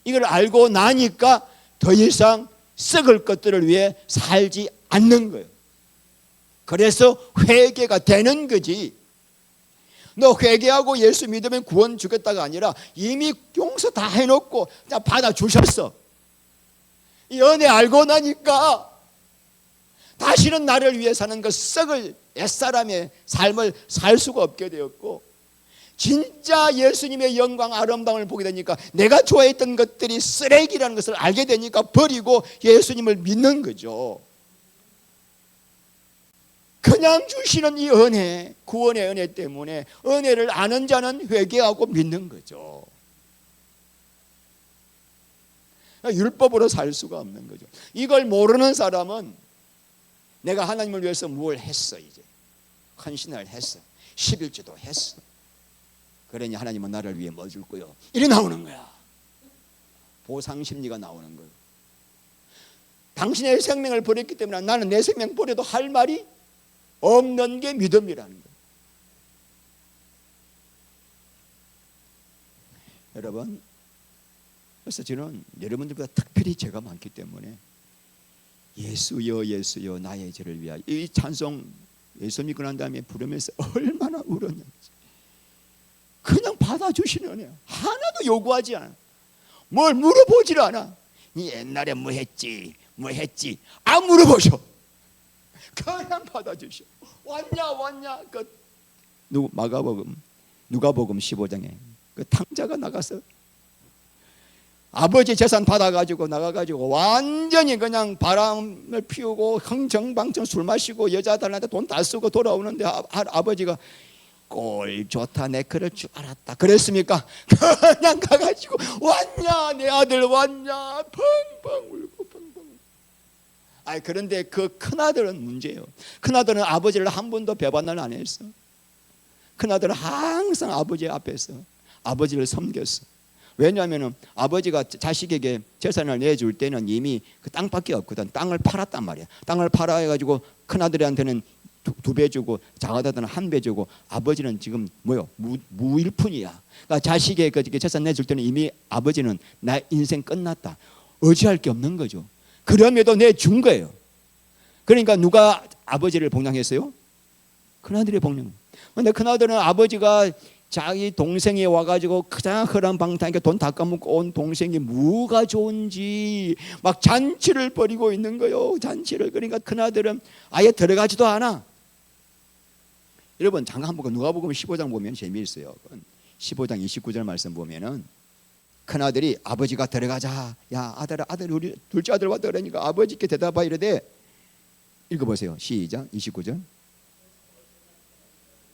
이걸 알고 나니까 더 이상 썩을 것들을 위해 살지 않는 거예요. 그래서 회개가 되는 거지. 너 회개하고 예수 믿으면 구원 주겠다가 아니라 이미 용서 다 해놓고 그냥 받아주셨어. 이 은혜 알고 나니까 다시는 나를 위해 사는 그 썩을 옛사람의 삶을 살 수가 없게 되었고, 진짜 예수님의 영광 아름다움을 보게 되니까 내가 좋아했던 것들이 쓰레기라는 것을 알게 되니까 버리고 예수님을 믿는 거죠. 그냥 주시는 이 은혜, 구원의 은혜 때문에 은혜를 아는 자는 회개하고 믿는 거죠. 율법으로 살 수가 없는 거죠. 이걸 모르는 사람은 내가 하나님을 위해서 뭘 했어, 이제 헌신을 했어, 11조도 했어, 그러니 하나님은 나를 위해 뭐 줄 거요, 이래 나오는 거야. 보상심리가 나오는 거예요. 당신의 생명을 버렸기 때문에 나는 내 생명 버려도 할 말이 없는 게 믿음이라는 거예요. 여러분, 그래서 저는 여러분들보다 특별히 죄가 많기 때문에 예수여 예수여 나의 죄를 위하여, 이 찬송 예수 믿고 난 다음에 부르면서 얼마나 울었는지. 그냥 받아주시는 은혜야. 하나도 요구하지 않아. 뭘 물어보질 않아. 니 옛날에 뭐 했지 안 물어보셔. 그냥 받아주셔. 왔냐 누가복음 15장에 그 탕자가 나가서 아버지 재산 받아가지고 나가가지고 완전히 그냥 바람을 피우고 흥청방청 술 마시고 여자들한테 돈 다 쓰고 돌아오는데 아버지가 꼴 좋다, 내 그럴 줄 알았다 그랬습니까? 그냥 가가지고 왔냐 내 아들 왔냐 펑펑 울고 펑펑. 그런데 그 큰아들은 문제예요. 큰아들은 아버지를 한 번도 배반을 안 했어. 큰아들은 항상 아버지 앞에서 아버지를 섬겼어. 왜냐하면 아버지가 자식에게 재산을 내줄 때는 이미 그 땅밖에 없거든. 땅을 팔았단 말이야. 땅을 팔아 해가지고 큰아들한테는 2배 주고 작아다는 1배 주고, 아버지는 지금 무일푼이야. 그러니까 자식의 그 재산 내줄 때는 이미 아버지는 나 인생 끝났다, 의지할 게 없는 거죠. 그럼에도 내준 거예요. 그러니까 누가 아버지를 복양했어요? 큰아들이 복양. 근데 큰아들은 아버지가 자기 동생이 와가지고 그냥 허랑방탕하게 돈 다 까먹고 온 동생이 뭐가 좋은지 막 잔치를 벌이고 있는 거예요. 잔치를. 그러니까 큰아들은 아예 들어가지도 않아. 여러분 잠깐 한번 누가복음 15장 보면 재미있어요. 15장 29절 말씀 보면은 큰아들이 아버지가 들어가자, 야 아들 우리 둘째 아들 왔다 그러니까 아버지께 대답하 이르되, 읽어보세요. 시작. 29절.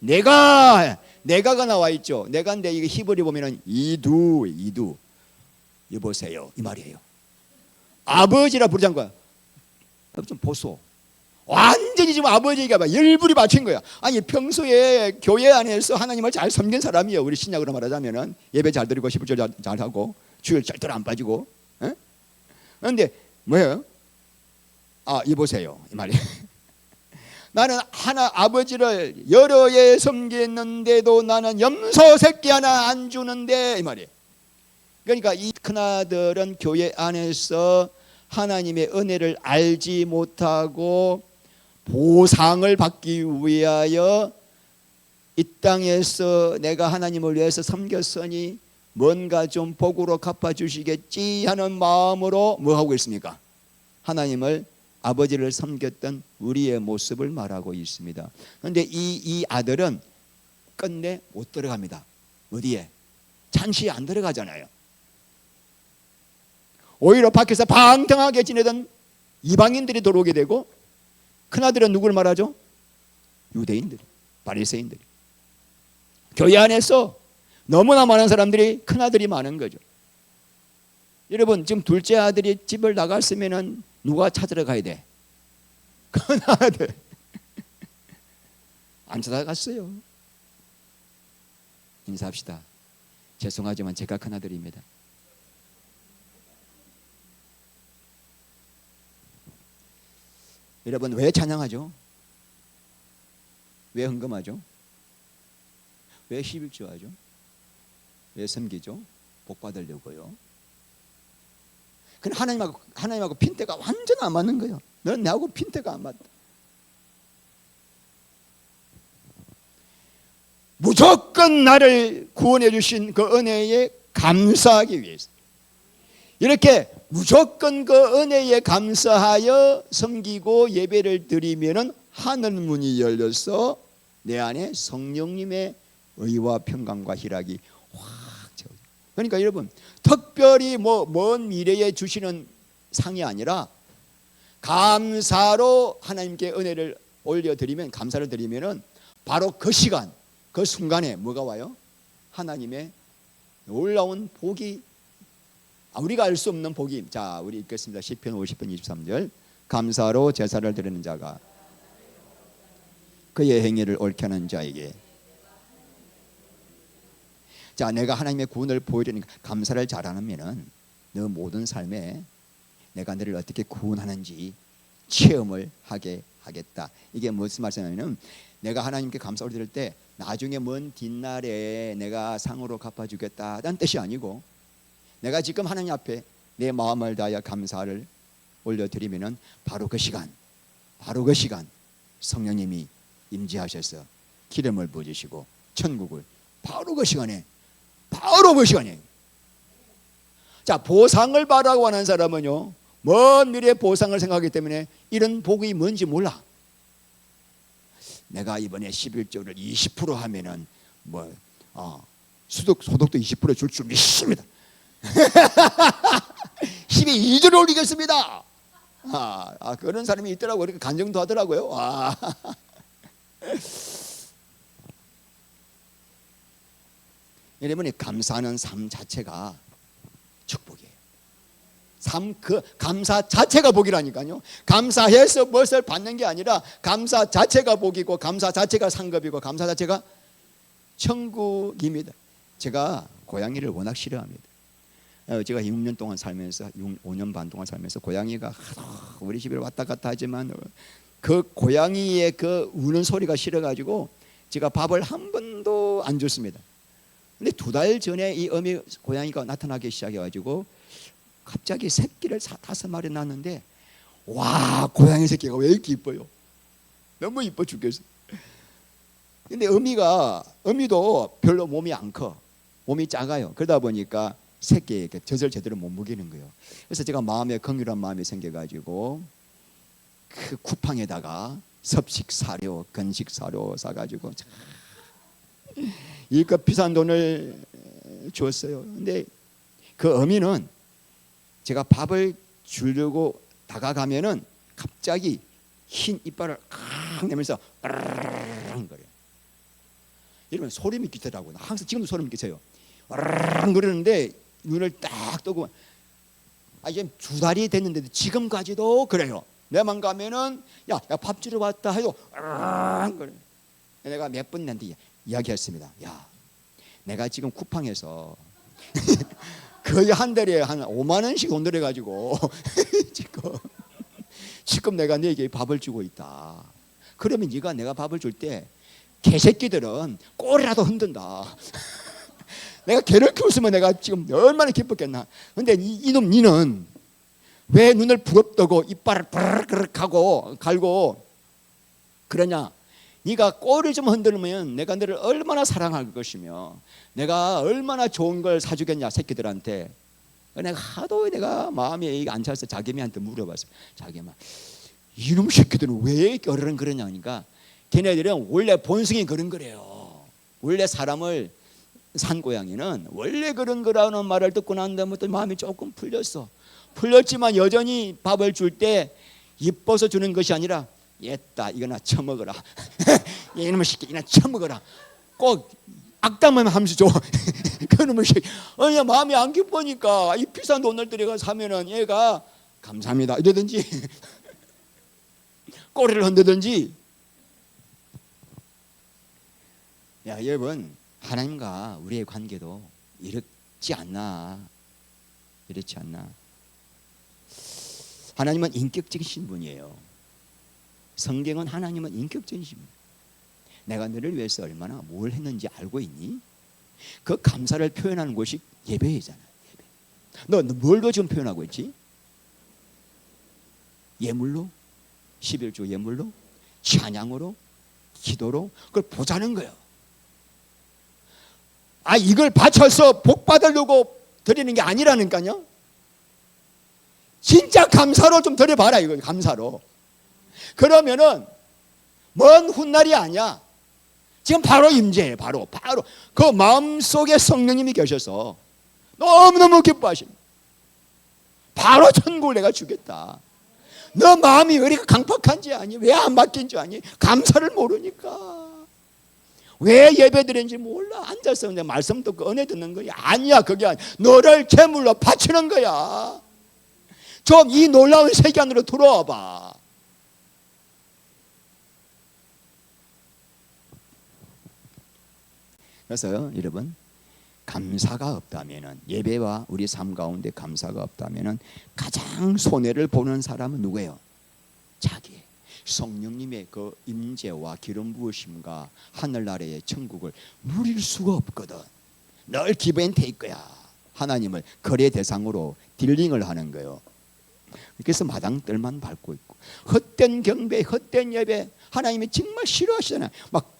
내가가 나와 있죠. 내가인데 이게 히브리 보면은 이두 여보세요 이 말이에요. 아버지라 부르자는 거야. 좀 보소. 완전히 지금 아버지가 막 열불이 받친 거야. 아니 평소에 교회 안에서 하나님을 잘 섬긴 사람이에요. 우리 신약으로 말하자면은 예배 잘 드리고 11조 잘 하고 주일 절대로 안 빠지고. 그런데 뭐예요? 이 보세요 이 말이. 나는 하나 아버지를 여러 해 섬겼는데도 나는 염소 새끼 하나 안 주는데 이 말이에요. 그러니까 이 큰아들은 교회 안에서 하나님의 은혜를 알지 못하고 보상을 받기 위하여 이 땅에서 내가 하나님을 위해서 섬겼으니 뭔가 좀 복으로 갚아주시겠지 하는 마음으로 뭐 하고 있습니까? 하나님을 아버지를 섬겼던 우리의 모습을 말하고 있습니다. 그런데 이 아들은 끝내 못 들어갑니다. 어디에? 잔치에 안 들어가잖아요. 오히려 밖에서 방탕하게 지내던 이방인들이 들어오게 되고, 큰아들은 누구를 말하죠? 유대인들이, 바리새인들이. 교회 안에서 너무나 많은 사람들이 큰아들이 많은 거죠. 여러분 지금 둘째 아들이 집을 나갔으면 누가 찾으러 가야 돼? 큰아들. 안 찾아갔어요. 인사합시다. 죄송하지만 제가 큰아들입니다. 여러분 왜 찬양하죠? 왜 헌금하죠? 왜 11조 하죠? 왜 섬기죠? 복 받으려고요. 근데 하나님하고 핀대가 완전 안 맞는 거예요. 너는 나하고 핀대가 안 맞다. 무조건 나를 구원해 주신 그 은혜에 감사하기 위해서 이렇게 무조건 그 은혜에 감사하여 섬기고 예배를 드리면은 하늘 문이 열려서 내 안에 성령님의 의와 평강과 희락이 확 채워져요. 그러니까 여러분 특별히 먼 미래에 주시는 상이 아니라 감사로 하나님께 은혜를 올려드리면, 감사를 드리면은 바로 그 시간, 그 순간에 뭐가 와요? 하나님의 놀라운 복이, 우리가 알 수 없는 복이. 자, 우리 읽겠습니다. 시편 50편 23절. 감사로 제사를 드리는 자가 그의 행위를 옳게 하는 자에게. 자, 내가 하나님의 구원을 보여드리니까 감사를 잘하면은 너 모든 삶에 내가 너를 어떻게 구원하는지 체험을 하게 하겠다. 이게 무슨 말씀이냐면, 내가 하나님께 감사 올릴 때 나중에 먼 뒷날에 내가 상으로 갚아주겠다는 뜻이 아니고, 내가 지금 하나님 앞에 내 마음을 다하여 감사를 올려드리면은 바로 그 시간 성령님이 임재하셔서 기름을 부으시고 천국을 바로 그 시간에. 자, 보상을 바라고 하는 사람은요, 먼 미래의 보상을 생각하기 때문에 이런 복이 뭔지 몰라. 내가 이번에 11조를 20% 하면은 소득도 20% 줄 줄 믿습니다. 12조를 올리겠습니다. 그런 사람이 있더라고요. 그렇게 간증도 하더라고요. 여러분이 감사하는 삶 자체가 축복이에요. 그 감사 자체가 복이라니까요. 감사해서 무엇을 받는 게 아니라 감사 자체가 복이고, 감사 자체가 상급이고, 감사 자체가 천국입니다. 제가 고양이를 워낙 싫어합니다. 제가 6년 동안 살면서 5년 반 동안 살면서 고양이가 우리 집에 왔다 갔다 하지만 그 고양이의 그 우는 소리가 싫어가지고 제가 밥을 한 번도 안 줬습니다. 근데 2달 전에 이 어미 고양이가 나타나기 시작해가지고 갑자기 새끼를 5마리 낳았는데, 와, 고양이 새끼가 왜 이렇게 이뻐요? 너무 이뻐 죽겠어. 근데 어미도 별로 몸이 안 커. 몸이 작아요. 그러다 보니까 새끼에게 젖을 제대로 못 먹이는 거예요. 그래서 제가 마음에 긍휼한 마음이 생겨가지고 그 쿠팡에다가 섭식 사료, 건식 사료 사가지고 이거 비싼 돈을 줬어요. 근데 그 어미는 제가 밥을 주려고 다가가면은 갑자기 흰 이빨을 칵 내면서 거려요. 여러분 소름이 끼치더라고요. 항상 지금도 소름이 끼쳐요. 그러는데 눈을 딱 뜨고 이제 2달이 됐는데도 지금까지도 그래요. 내만 가면은 야 밥 주러 왔다 해도 그래. 내가 몇 번 내한테 이야기했습니다. 야, 내가 지금 쿠팡에서 거의 한 달에 한 5만 원씩 돈 들여가지고 지금 내가 너에게 밥을 주고 있다. 그러면 네가 내가 밥을 줄 때 개새끼들은 꼬리라도 흔든다. 내가 개를 키웠으면 내가 지금 얼마나 기뻤겠나. 근데 이놈 니는 왜 눈을 부릅뜨고 이빨을 부르륵 하고 갈고 그러냐. 네가 꼬리를 좀 흔들면 내가 너를 얼마나 사랑할 것이며 내가 얼마나 좋은 걸 사주겠냐 새끼들한테. 내가 하도 내가 마음이 안 차서 자기애미한테 물어봤어. 자기애미 이놈 새끼들은 왜 어른 그러냐니까 걔네들은 원래 본성이 그런 거래요. 원래 사람을 산 고양이는 원래 그런 거라는 말을 듣고 난 다음부터 마음이 조금 풀렸지만 여전히 밥을 줄 때 이뻐서 주는 것이 아니라 얘다 이거나 처먹어라. 이놈의 새끼 이나 처먹어라. 꼭 악담만 하면서 줘. 그놈의 새끼 마음이 안 기쁘니까 이 비싼 돈을 들여가 사면은 얘가 감사합니다 이러든지 꼬리를 흔들든지. 야 여러분, 하나님과 우리의 관계도 이렇지 않나? 하나님은 인격적이신 분이에요. 성경은 하나님은 인격적이신 분. 내가 너를 위해서 얼마나 뭘 했는지 알고 있니? 그 감사를 표현하는 것이 예배이잖아. 예배. 너 뭘로 지금 표현하고 있지? 예물로? 11조 예물로? 찬양으로? 기도로? 그걸 보자는 거예요. 이걸 바쳐서 복 받으려고 드리는 게 아니라니까요. 진짜 감사로 좀 드려봐라. 이거 감사로. 그러면은 먼 훗날이 아니야. 지금 바로 임재해. 바로 그 마음속에 성령님이 계셔서 너무너무 기뻐하십니다. 바로 천국을 내가 주겠다. 너 마음이 왜 이렇게 강팍한지 아니? 왜 안 바뀐지 아니? 감사를 모르니까. 왜 예배 드리는지 몰라. 앉아서 그냥 말씀 듣고 은혜 듣는 거야. 아니야. 그게 아니야. 너를 제물로 바치는 거야. 좀 이 놀라운 세계 안으로 들어와 봐. 그래서 여러분, 감사가 없다면은, 예배와 우리 삶 가운데 감사가 없다면은 가장 손해를 보는 사람은 누구예요? 자기. 성령님의 그 임재와 기름 부으심과 하늘나라의 천국을 누릴 수가 없거든. 늘 기브앤테이크야. 하나님을 거래 대상으로 딜링을 하는 거예요. 그래서 마당들만 밟고 있고, 헛된 경배, 헛된 예배, 하나님이 정말 싫어하시잖아요. 막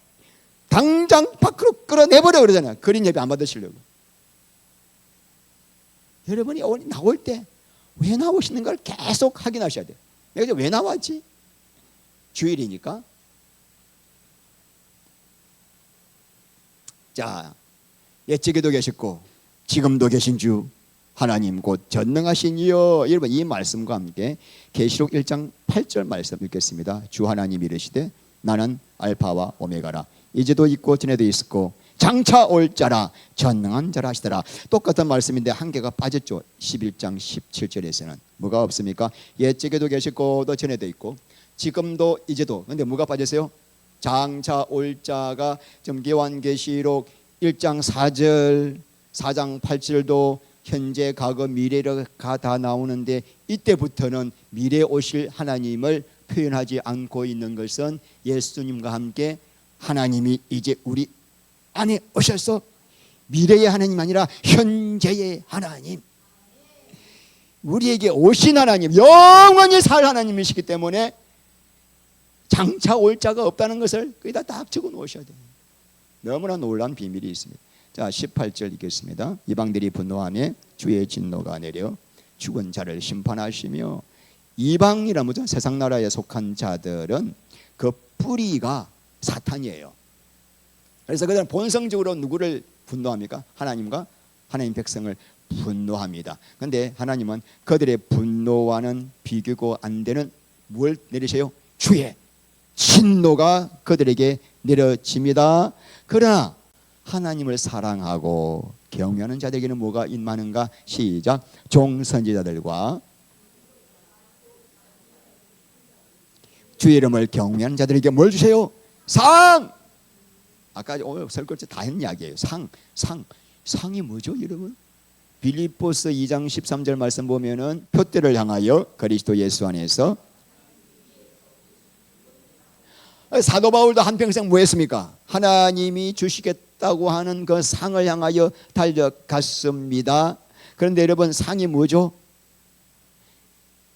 당장 밖으로 끌어내버려 그러잖아요. 그린 예배 안 받으시려고. 여러분이 나올 때 왜 나오시는 걸 계속 확인하셔야 돼요. 내가 왜 나왔지? 주일이니까. 자, 옛적에도 계셨고 지금도 계신 주 하나님 곧 전능하신 이여. 여러분, 이 말씀과 함께 계시록 1장 8절 말씀 읽겠습니다. 주 하나님 이르시되 나는 알파와 오메가라. 이제도 있고 전에도 있었고 장차 올 자라. 전능한 자라 하시더라. 똑같은 말씀인데 한 개가 빠졌죠. 11장 17절에서는 뭐가 없습니까? 옛적에도 계셨고 또 전에도 있고 지금도 이제도. 근데 뭐가 빠졌어요? 장차 올 자가 지금 요한계시록 1장 4절 4장 8절도 현재 과거 미래가 다 나오는데 이때부터는 미래에 오실 하나님을 표현하지 않고 있는 것은 예수님과 함께 하나님이 이제 우리 안에 오셔서 미래의 하나님 아니라 현재의 하나님, 우리에게 오신 하나님, 영원히 살 하나님이시기 때문에 장차 올 자가 없다는 것을 거기다 딱 적어 놓으셔야 돼요. 너무나 놀라운 비밀이 있습니다. 자, 18절 읽겠습니다. 이방들이 분노하며 주의 진노가 내려 죽은 자를 심판하시며, 이방이라 뭐죠? 세상 나라에 속한 자들은 그 뿌리가 사탄이에요. 그래서 그들은 본성적으로 누구를 분노합니까? 하나님과 하나님 백성을 분노합니다. 그런데 하나님은 그들의 분노와는 비교가 안 되는 뭘 내리세요? 주의 진노가 그들에게 내려집니다. 그러나 하나님을 사랑하고 경외하는 자들에게는 뭐가 임하는가? 시작. 종선지자들과 주의 이름을 경외하는 자들에게 뭘 주세요? 상! 아까 오늘 설거지 다 했는 이야기예요. 상이 뭐죠, 여러분? 빌립보서 2장 13절 말씀 보면은 표대를 향하여 그리스도 예수 안에서. 사도 바울도 한평생 뭐 했습니까? 하나님이 주시겠다고 하는 그 상을 향하여 달려갔습니다. 그런데 여러분, 상이 뭐죠?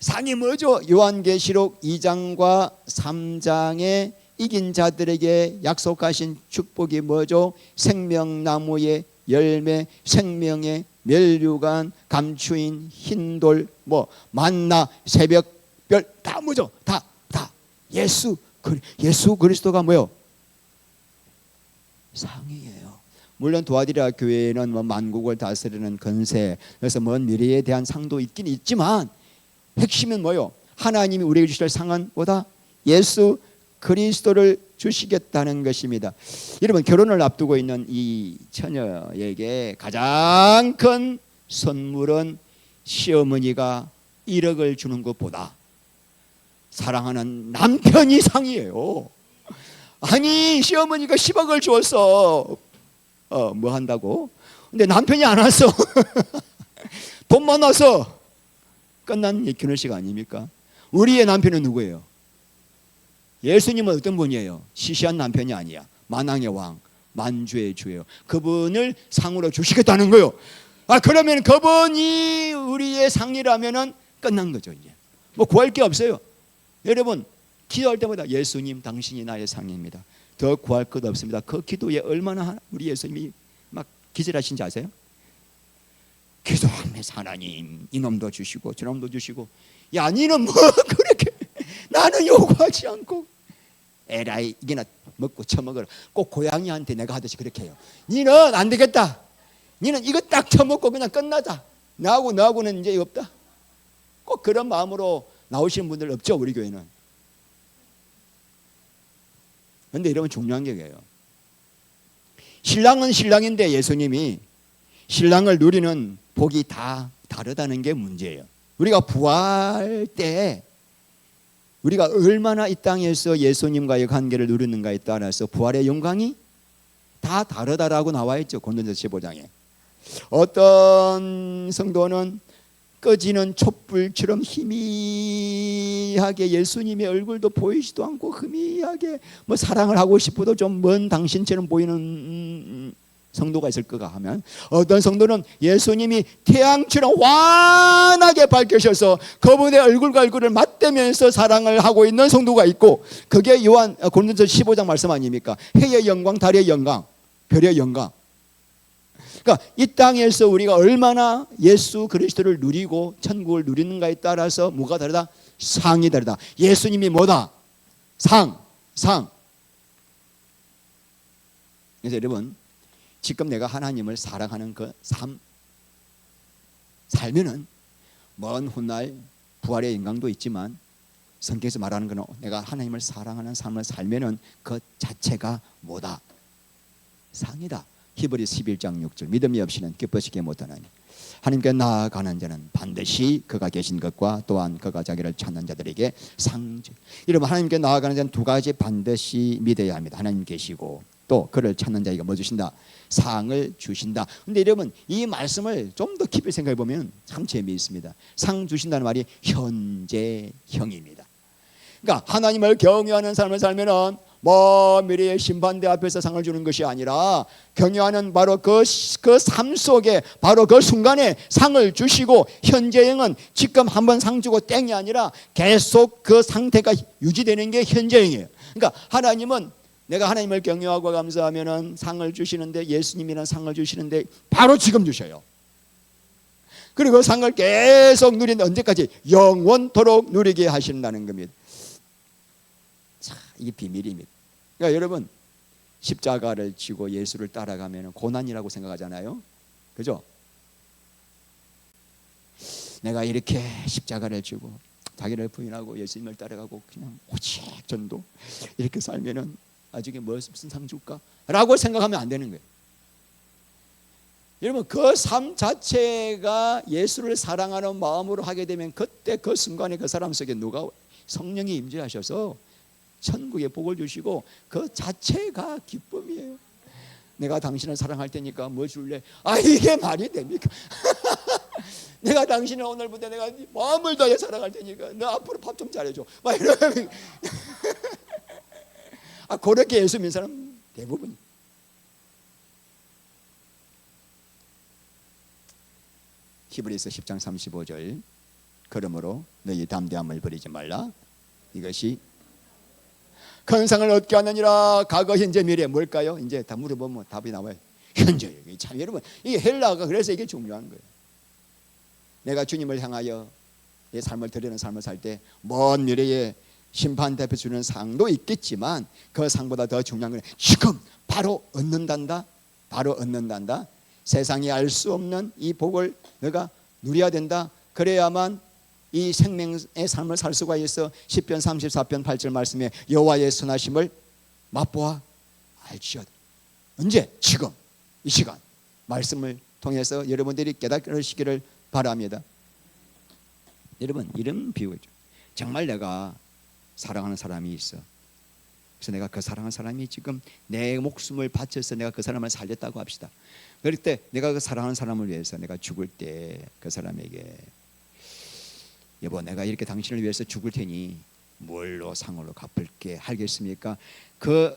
상이 뭐죠? 요한계시록 2장과 3장에 이긴 자들에게 약속하신 축복이 뭐죠? 생명나무의 열매, 생명의 멸류관, 감추인 흰돌, 뭐 만나, 새벽별, 다 뭐죠? 다 예수 그리스도가 뭐요? 상이에요. 물론 도아디라 교회는 뭐 만국을 다스리는 권세, 그래서 먼 미래에 대한 상도 있긴 있지만 핵심은 뭐요? 하나님이 우리에게 주실 상은 뭐다? 예수 그리스도를 주시겠다는 것입니다. 여러분, 결혼을 앞두고 있는 이 처녀에게 가장 큰 선물은 시어머니가 1억을 주는 것보다 사랑하는 남편이 상이에요. 아니, 시어머니가 10억을 주었어. 뭐 한다고? 근데 남편이 안 왔어. 돈만 와서 끝난 결혼식 아닙니까? 우리의 남편은 누구예요? 예수님은 어떤 분이에요? 시시한 남편이 아니야. 만왕의 왕, 만주의 주예요. 그분을 상으로 주시겠다는 거예요. 그러면 그분이 우리의 상이라면은 끝난 거죠. 이제 뭐 구할 게 없어요. 여러분, 기도할 때마다 예수님, 당신이 나의 상입니다. 더 구할 것 없습니다. 그 기도에 얼마나 우리 예수님이 막 기절하신지 아세요? 기도하면서 하나님, 이놈도 주시고 저놈도 주시고, 야, 니는 뭐 그렇게 나는 요구하지 않고, 에라이, 이게나 먹고 처먹어라. 꼭 고양이한테 내가 하듯이 그렇게 해요. 니는 안 되겠다. 니는 이거 딱 처먹고 그냥 끝나자. 나하고는 이제 없다. 꼭 그런 마음으로 나오시는 분들 없죠, 우리 교회는. 그런데 여러분, 중요한 게 뭐예요? 신랑은 신랑인데 예수님이 신랑을 누리는 복이 다 다르다는 게 문제예요. 우리가 부활 때 우리가 얼마나 이 땅에서 예수님과의 관계를 누리는가에 따라서 부활의 영광이 다 다르다라고 나와 있죠. 고린도전서 15장에. 어떤 성도는 꺼지는 촛불처럼 희미하게 예수님의 얼굴도 보이지도 않고 희미하게 뭐 사랑을 하고 싶어도 좀 먼 당신처럼 보이는 성도가 있을까 하면, 어떤 성도는 예수님이 태양처럼 환하게 밝혀셔서 그분의 얼굴과 얼굴을 맞대면서 사랑을 하고 있는 성도가 있고, 그게 요한 고린도전서 15장 말씀 아닙니까? 해의 영광, 달의 영광, 별의 영광. 그러니까 이 땅에서 우리가 얼마나 예수 그리스도를 누리고 천국을 누리는가에 따라서 뭐가 다르다? 상이 다르다. 예수님이 뭐다? 상. 그래서 여러분, 지금 내가 하나님을 사랑하는 그 삶 살면은 먼 훗날 부활의 영광도 있지만, 성경에서 말하는 것은 내가 하나님을 사랑하는 삶을 살면은 그 자체가 뭐다? 상이다. 히브리서 11장 6절, 믿음이 없이는 기뻐시게 못하나니 하나님께 나아가는 자는 반드시 그가 계신 것과 또한 그가 자기를 찾는 자들에게 상주. 여러분, 하나님께 나아가는 자는 두 가지 반드시 믿어야 합니다. 하나님 계시고 또 그를 찾는 자에게 뭐 주신다? 상을 주신다. 근데 여러분, 이 말씀을 좀 더 깊이 생각해 보면 참 재미있습니다. 상 주신다는 말이 현재형입니다. 그러니까 하나님을 경외하는 삶을 살면은 먼 미래의 심판대 앞에서 상을 주는 것이 아니라, 경외하는 바로 그 삶 속에 바로 그 순간에 상을 주시고, 현재형은 지금 한번 상 주고 땡이 아니라 계속 그 상태가 유지되는 게 현재형이에요. 그러니까 하나님은, 내가 하나님을 경외하고 감사하면은 상을 주시는데, 예수님이라는 상을 주시는데 바로 지금 주셔요. 그리고 그 상을 계속 누리는, 언제까지? 영원토록 누리게 하신다는 겁니다. 자, 이게 비밀입니다. 그러니까 여러분, 십자가를 지고 예수를 따라가면 고난이라고 생각하잖아요. 그죠? 내가 이렇게 십자가를 지고 자기를 부인하고 예수님을 따라가고 그냥 오직 전도 이렇게 살면은 나중에 무슨 상 줄까? 라고 생각하면 안 되는 거예요. 여러분 그 삶 자체가 예수를 사랑하는 마음으로 하게 되면 그때 그 순간에 그 사람 속에 누가 성령이 임재하셔서 천국의 복을 주시고 그 자체가 기쁨이에요. 내가 당신을 사랑할 테니까 뭐 줄래? 아 이게 말이 됩니까? 내가 당신을 오늘부터 내가 마음을 다해 사랑할 테니까 너 앞으로 밥 좀 잘해줘. 막 이러면 아 그렇게 예수 믿는 사람 대부분. 히브리서 10장 35절 그러므로 너희 담대함을 버리지 말라. 이것이 큰 상을 얻게 하느니라. 과거 현재 미래 뭘까요? 이제 다 물어보면 답이 나와요. 현재. 참 여러분 이게 헬라가 그래서 이게 중요한 거예요. 내가 주님을 향하여 내 삶을 드리는 삶을 살 때 먼 미래에 심판 대표 주는 상도 있겠지만 그 상보다 더 중요한 건 지금 바로 얻는단다. 바로 얻는단다. 세상이 알 수 없는 이 복을 내가 누려야 된다. 그래야만 이 생명의 삶을 살 수가 있어. 시편 34편 8절 말씀에 여호와의 선하심을 맛보아 알지어다. 언제? 지금 이 시간 말씀을 통해서 여러분들이 깨닫으시기를 바랍니다. 여러분 이런 비유죠. 정말 내가 사랑하는 사람이 있어. 그래서 내가 그 사랑하는 사람이 지금 내 목숨을 바쳐서 내가 그 사람을 살렸다고 합시다. 그럴 때 내가 그 사랑하는 사람을 위해서 내가 죽을 때 그 사람에게 여보 내가 이렇게 당신을 위해서 죽을 테니 뭘로 상으로 갚을게 하겠습니까? 그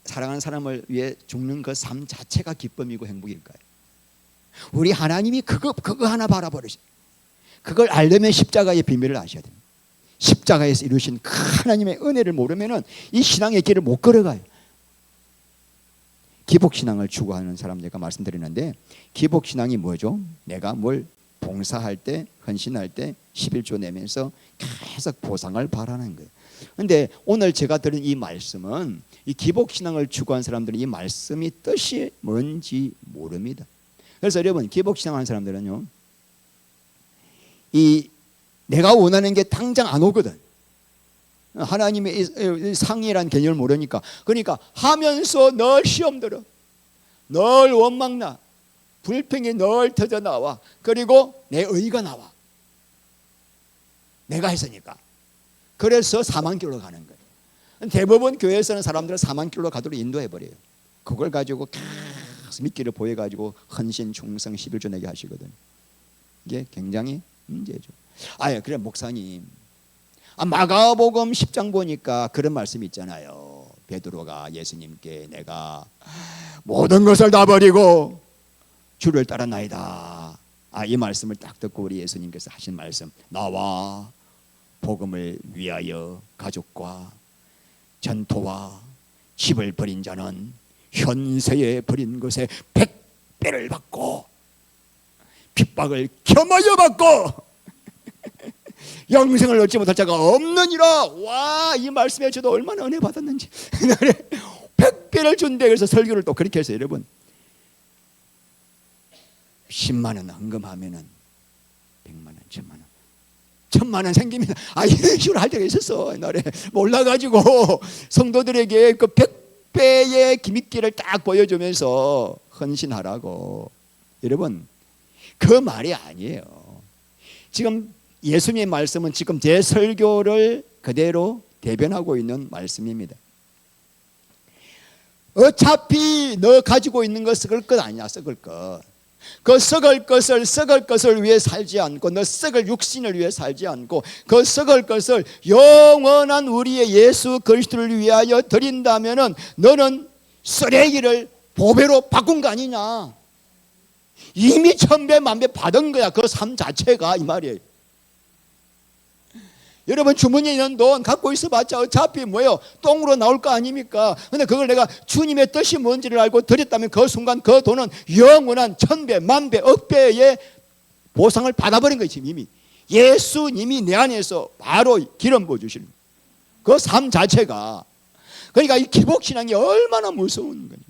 사랑하는 사람을 위해 죽는 그 삶 자체가 기쁨이고 행복일까요? 우리 하나님이 그거 하나 바라버리세요. 그걸 알려면 십자가의 비밀을 아셔야 됩니다. 십자가에서 이루신 그 하나님의 은혜를 모르면 이 신앙의 길을 못 걸어가요. 기복신앙을 추구하는 사람 제가 말씀드리는데 기복신앙이 뭐죠? 내가 뭘 봉사할 때 헌신할 때 11조 내면서 계속 보상을 바라는 거예요. 그런데 오늘 제가 들은 이 말씀은 이 기복신앙을 추구하는 사람들은 이 말씀이 뜻이 뭔지 모릅니다. 그래서 여러분 기복신앙하는 사람들은요 이 내가 원하는 게 당장 안 오거든. 하나님의 상이라는 개념을 모르니까. 그러니까 하면서 늘 시험 들어. 늘 원망나. 불평이 늘 터져 나와. 그리고 내 의가 나와. 내가 했으니까. 그래서 사망길로 가는 거예요. 대부분 교회에서는 사람들은 사망길로 가도록 인도해버려요. 그걸 가지고 계속 믿기를 보여가지고 헌신, 충성, 11조 내게 하시거든요. 이게 굉장히 문제죠. 그래 목사님 마가복음 10장 보니까 그런 말씀이 있잖아요. 베드로가 예수님께 내가 모든 것을 다 버리고 주를 따랐나이다. 이 말씀을 딱 듣고 우리 예수님께서 하신 말씀 나와 복음을 위하여 가족과 전토와 집을 버린 자는 현세에 버린 것에 100배를 받고 핍박을 겸하여 받고 영생을 얻지 못할 자가 없느니라. 와, 이 말씀에 저도 얼마나 은혜 받았는지. 100배를 준대. 그래서 설교를 또 그렇게 해서 여러분 10만 원 헌금하면은 100만 원, 1000만 원, 1000만 원 생깁니다. 이런 식으로 할 때가 있었어. 옛날에 몰라가지고 성도들에게 그 100배의 기믹기를 딱 보여주면서 헌신하라고. 여러분 그 말이 아니에요. 지금 예수님의 말씀은 지금 제 설교를 그대로 대변하고 있는 말씀입니다. 어차피 너 가지고 있는 거 썩을 것 아니야. 썩을 것. 그 썩을 것을 위해 살지 않고 너 썩을 육신을 위해 살지 않고 그 썩을 것을 영원한 우리의 예수 그리스도를 위하여 드린다면은 너는 쓰레기를 보배로 바꾼 거 아니냐. 이미 1000배 만배 받은 거야. 그 삶 자체가 이 말이에요. 여러분 주머니에 있는 돈 갖고 있어봤자 어차피 뭐예요? 똥으로 나올 거 아닙니까? 근데 그걸 내가 주님의 뜻이 뭔지를 알고 드렸다면 그 순간 그 돈은 영원한 1000배, 만배, 억배의 보상을 받아버린 거예요. 지금 이미 예수님이 내 안에서 바로 기름 부어주시는 그 삶 자체가. 그러니까 이 기복신앙이 얼마나 무서운 건지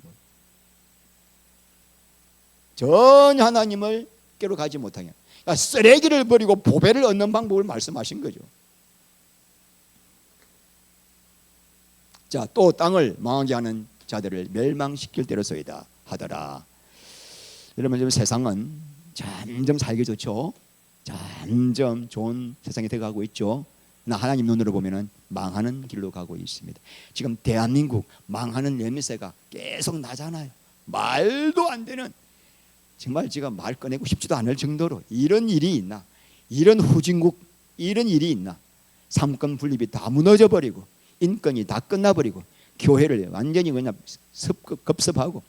전혀 하나님을 깨로 가지 못하게. 그러니까 쓰레기를 버리고 보배를 얻는 방법을 말씀하신 거죠. 자, 또 땅을 망하게 하는 자들을 멸망시킬 때로소이다 하더라. 여러분 지금 세상은 점점 살기 좋죠. 점점 좋은 세상이 되어가고 있죠. 나 하나님 눈으로 보면은 망하는 길로 가고 있습니다. 지금 대한민국 망하는 냄새가 계속 나잖아요. 말도 안 되는, 정말 제가 말 꺼내고 싶지도 않을 정도로 이런 일이 있나, 이런 후진국, 이런 일이 있나. 삼권 분립이 다 무너져 버리고 인권이 다 끝나버리고 교회를 완전히 그냥 급습하고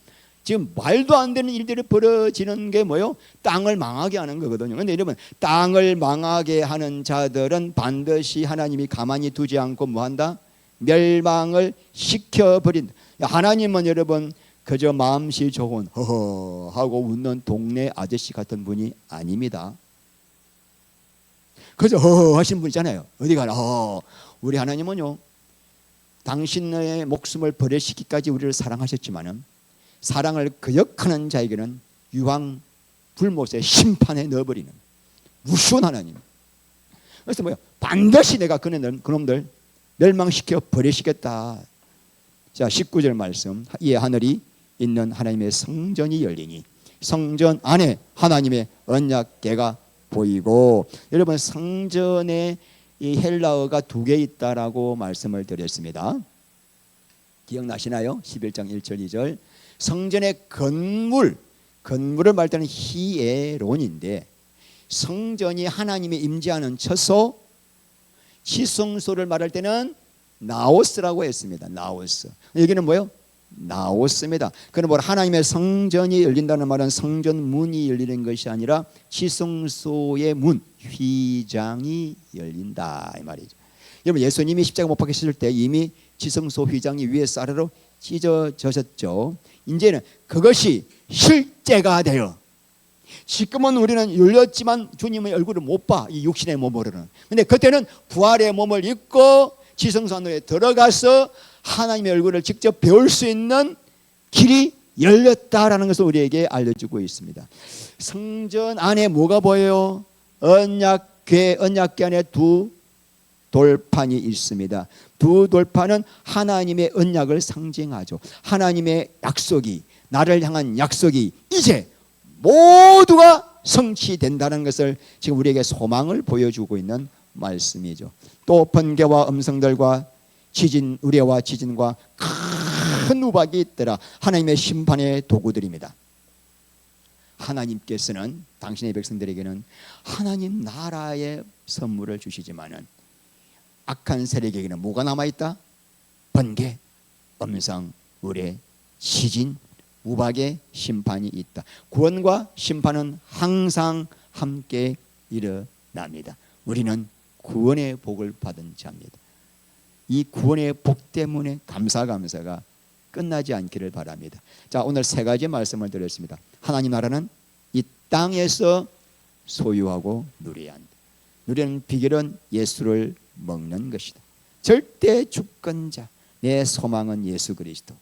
지금 말도 안 되는 일들이 벌어지는 게 뭐요? 땅을 망하게 하는 거거든요. 그런데 여러분, 땅을 망하게 하는 자들은 반드시 하나님이 가만히 두지 않고 뭐한다? 멸망을 시켜버린다. 하나님은 여러분 그저 마음씨 좋은 허허 하고 웃는 동네 아저씨 같은 분이 아닙니다. 그저 허허 하신 분 있잖아요. 어디 가나 허허. 우리 하나님은요, 당신의 목숨을 버려시키기까지 우리를 사랑하셨지만은 사랑을 거역하는 자에게는 유황 불못의 심판에 넣어버리는 무서운 하나님. 그래서 뭐야? 반드시 내가 그놈들 멸망시켜 버리시겠다. 자, 19절 말씀. 이에 하늘이 있는 하나님의 성전이 열리니 성전 안에 하나님의 언약궤가 보이고, 여러분 성전에 이 헬라어가 두 개 있다라고 말씀을 드렸습니다. 기억나시나요? 11장 1절 2절. 성전의 건물을 말할 때는 히에론인데, 성전이 하나님이 임재하는 처소, 지성소를 말할 때는 나오스라고 했습니다. 나오스. 여기는 뭐예요? 나오스입니다. 그럼 뭐 하나님의 성전이 열린다는 말은 성전 문이 열리는 것이 아니라 지성소의 문, 휘장이 열린다 이 말이죠. 여러분, 예수님이 십자가 못 박히실 때 이미 지성소 휘장이 위에서 아래로 찢어졌죠. 이제는 그것이 실제가 되어, 지금은 우리는 열렸지만 주님의 얼굴을 못 봐, 이 육신의 몸으로는. 근데 그때는 부활의 몸을 입고 지성소 안에 들어가서 하나님의 얼굴을 직접 배울 수 있는 길이 열렸다라는 것을 우리에게 알려주고 있습니다. 성전 안에 뭐가 보여요? 언약궤 안에 두 돌판이 있습니다. 두 돌판은 하나님의 언약을 상징하죠. 하나님의 약속이, 나를 향한 약속이 이제 모두가 성취된다는 것을 지금 우리에게 소망을 보여주고 있는 말씀이죠. 또 번개와 음성들과 지진, 우레와 지진과 큰 우박이 있더라. 하나님의 심판의 도구들입니다. 하나님께서는 당신의 백성들에게는 하나님 나라의 선물을 주시지만은 악한 세력에게는 뭐가 남아있다? 번개, 음성, 우레, 지진, 우박의 심판이 있다. 구원과 심판은 항상 함께 일어납니다. 우리는 구원의 복을 받은 자입니다. 이 구원의 복 때문에 감사가 끝나지 않기를 바랍니다. 자, 오늘 세 가지 말씀을 드렸습니다. 하나님 나라는 이 땅에서 소유하고 누려야 한다. 누리는 비결은 예수를 먹는 것이다. 절대 주권자, 내 소망은 예수 그리스도.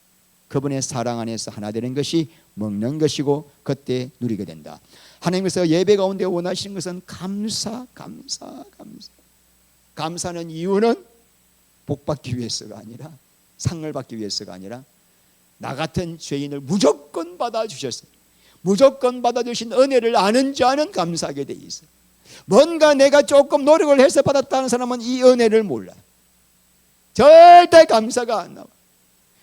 그분의 사랑 안에서 하나 되는 것이 먹는 것이고 그때 누리게 된다. 하나님께서 예배 가운데 원하시는 것은 감사. 감사는 이유는 복받기 위해서가 아니라, 상을 받기 위해서가 아니라 나 같은 죄인을 무조건 받아주셨어요. 무조건 받아주신 은혜를 아는 자는 감사하게 돼 있어요. 뭔가 내가 조금 노력을 해서 받았다는 사람은 이 은혜를 몰라. 절대 감사가 안 나와.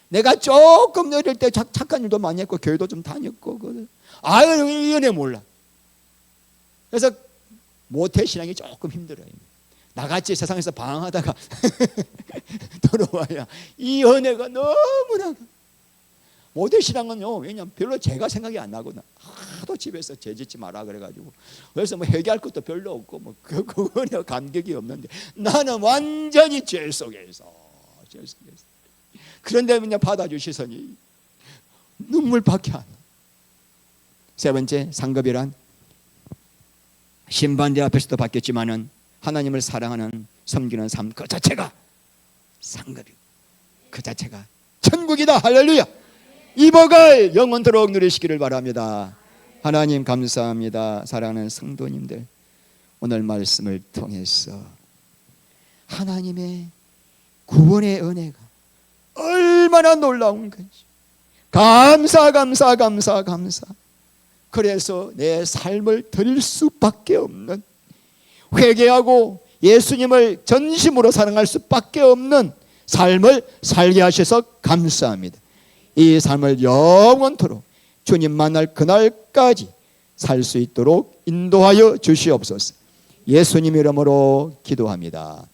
내가 조금 어릴 때 착한 일도 많이 했고 교회도 좀 다녔고, 아유 이 은혜 몰라. 그래서 모태신앙이 조금 힘들어요. 나같이 세상에서 방황하다가 들어와야 이 은혜가 너무나. 모태신앙은요, 왜냐면 별로 죄가 생각이 안 나거든. 하도 집에서 죄 짓지 마라 그래가지고, 그래서 뭐 회개할 것도 별로 없고 뭐 그 은혜가 감격이 없는데, 나는 완전히 죄 속에서. 그런데 그냥 받아주시더니 눈물밖에 안 나. 세 번째, 상급이란 심판대 앞에서도 받겠지만은 하나님을 사랑하는 섬기는 삶 그 자체가 상급이고 그 자체가 천국이다. 할렐루야. 이 복을 영원토록 누리시기를 바랍니다. 하나님 감사합니다. 사랑하는 성도님들, 오늘 말씀을 통해서 하나님의 구원의 은혜가 얼마나 놀라운 건지 감사. 그래서 내 삶을 드릴 수밖에 없는, 회개하고 예수님을 전심으로 사랑할 수밖에 없는 삶을 살게 하셔서 감사합니다. 이 삶을 영원토록 주님 만날 그날까지 살 수 있도록 인도하여 주시옵소서. 예수님 이름으로 기도합니다.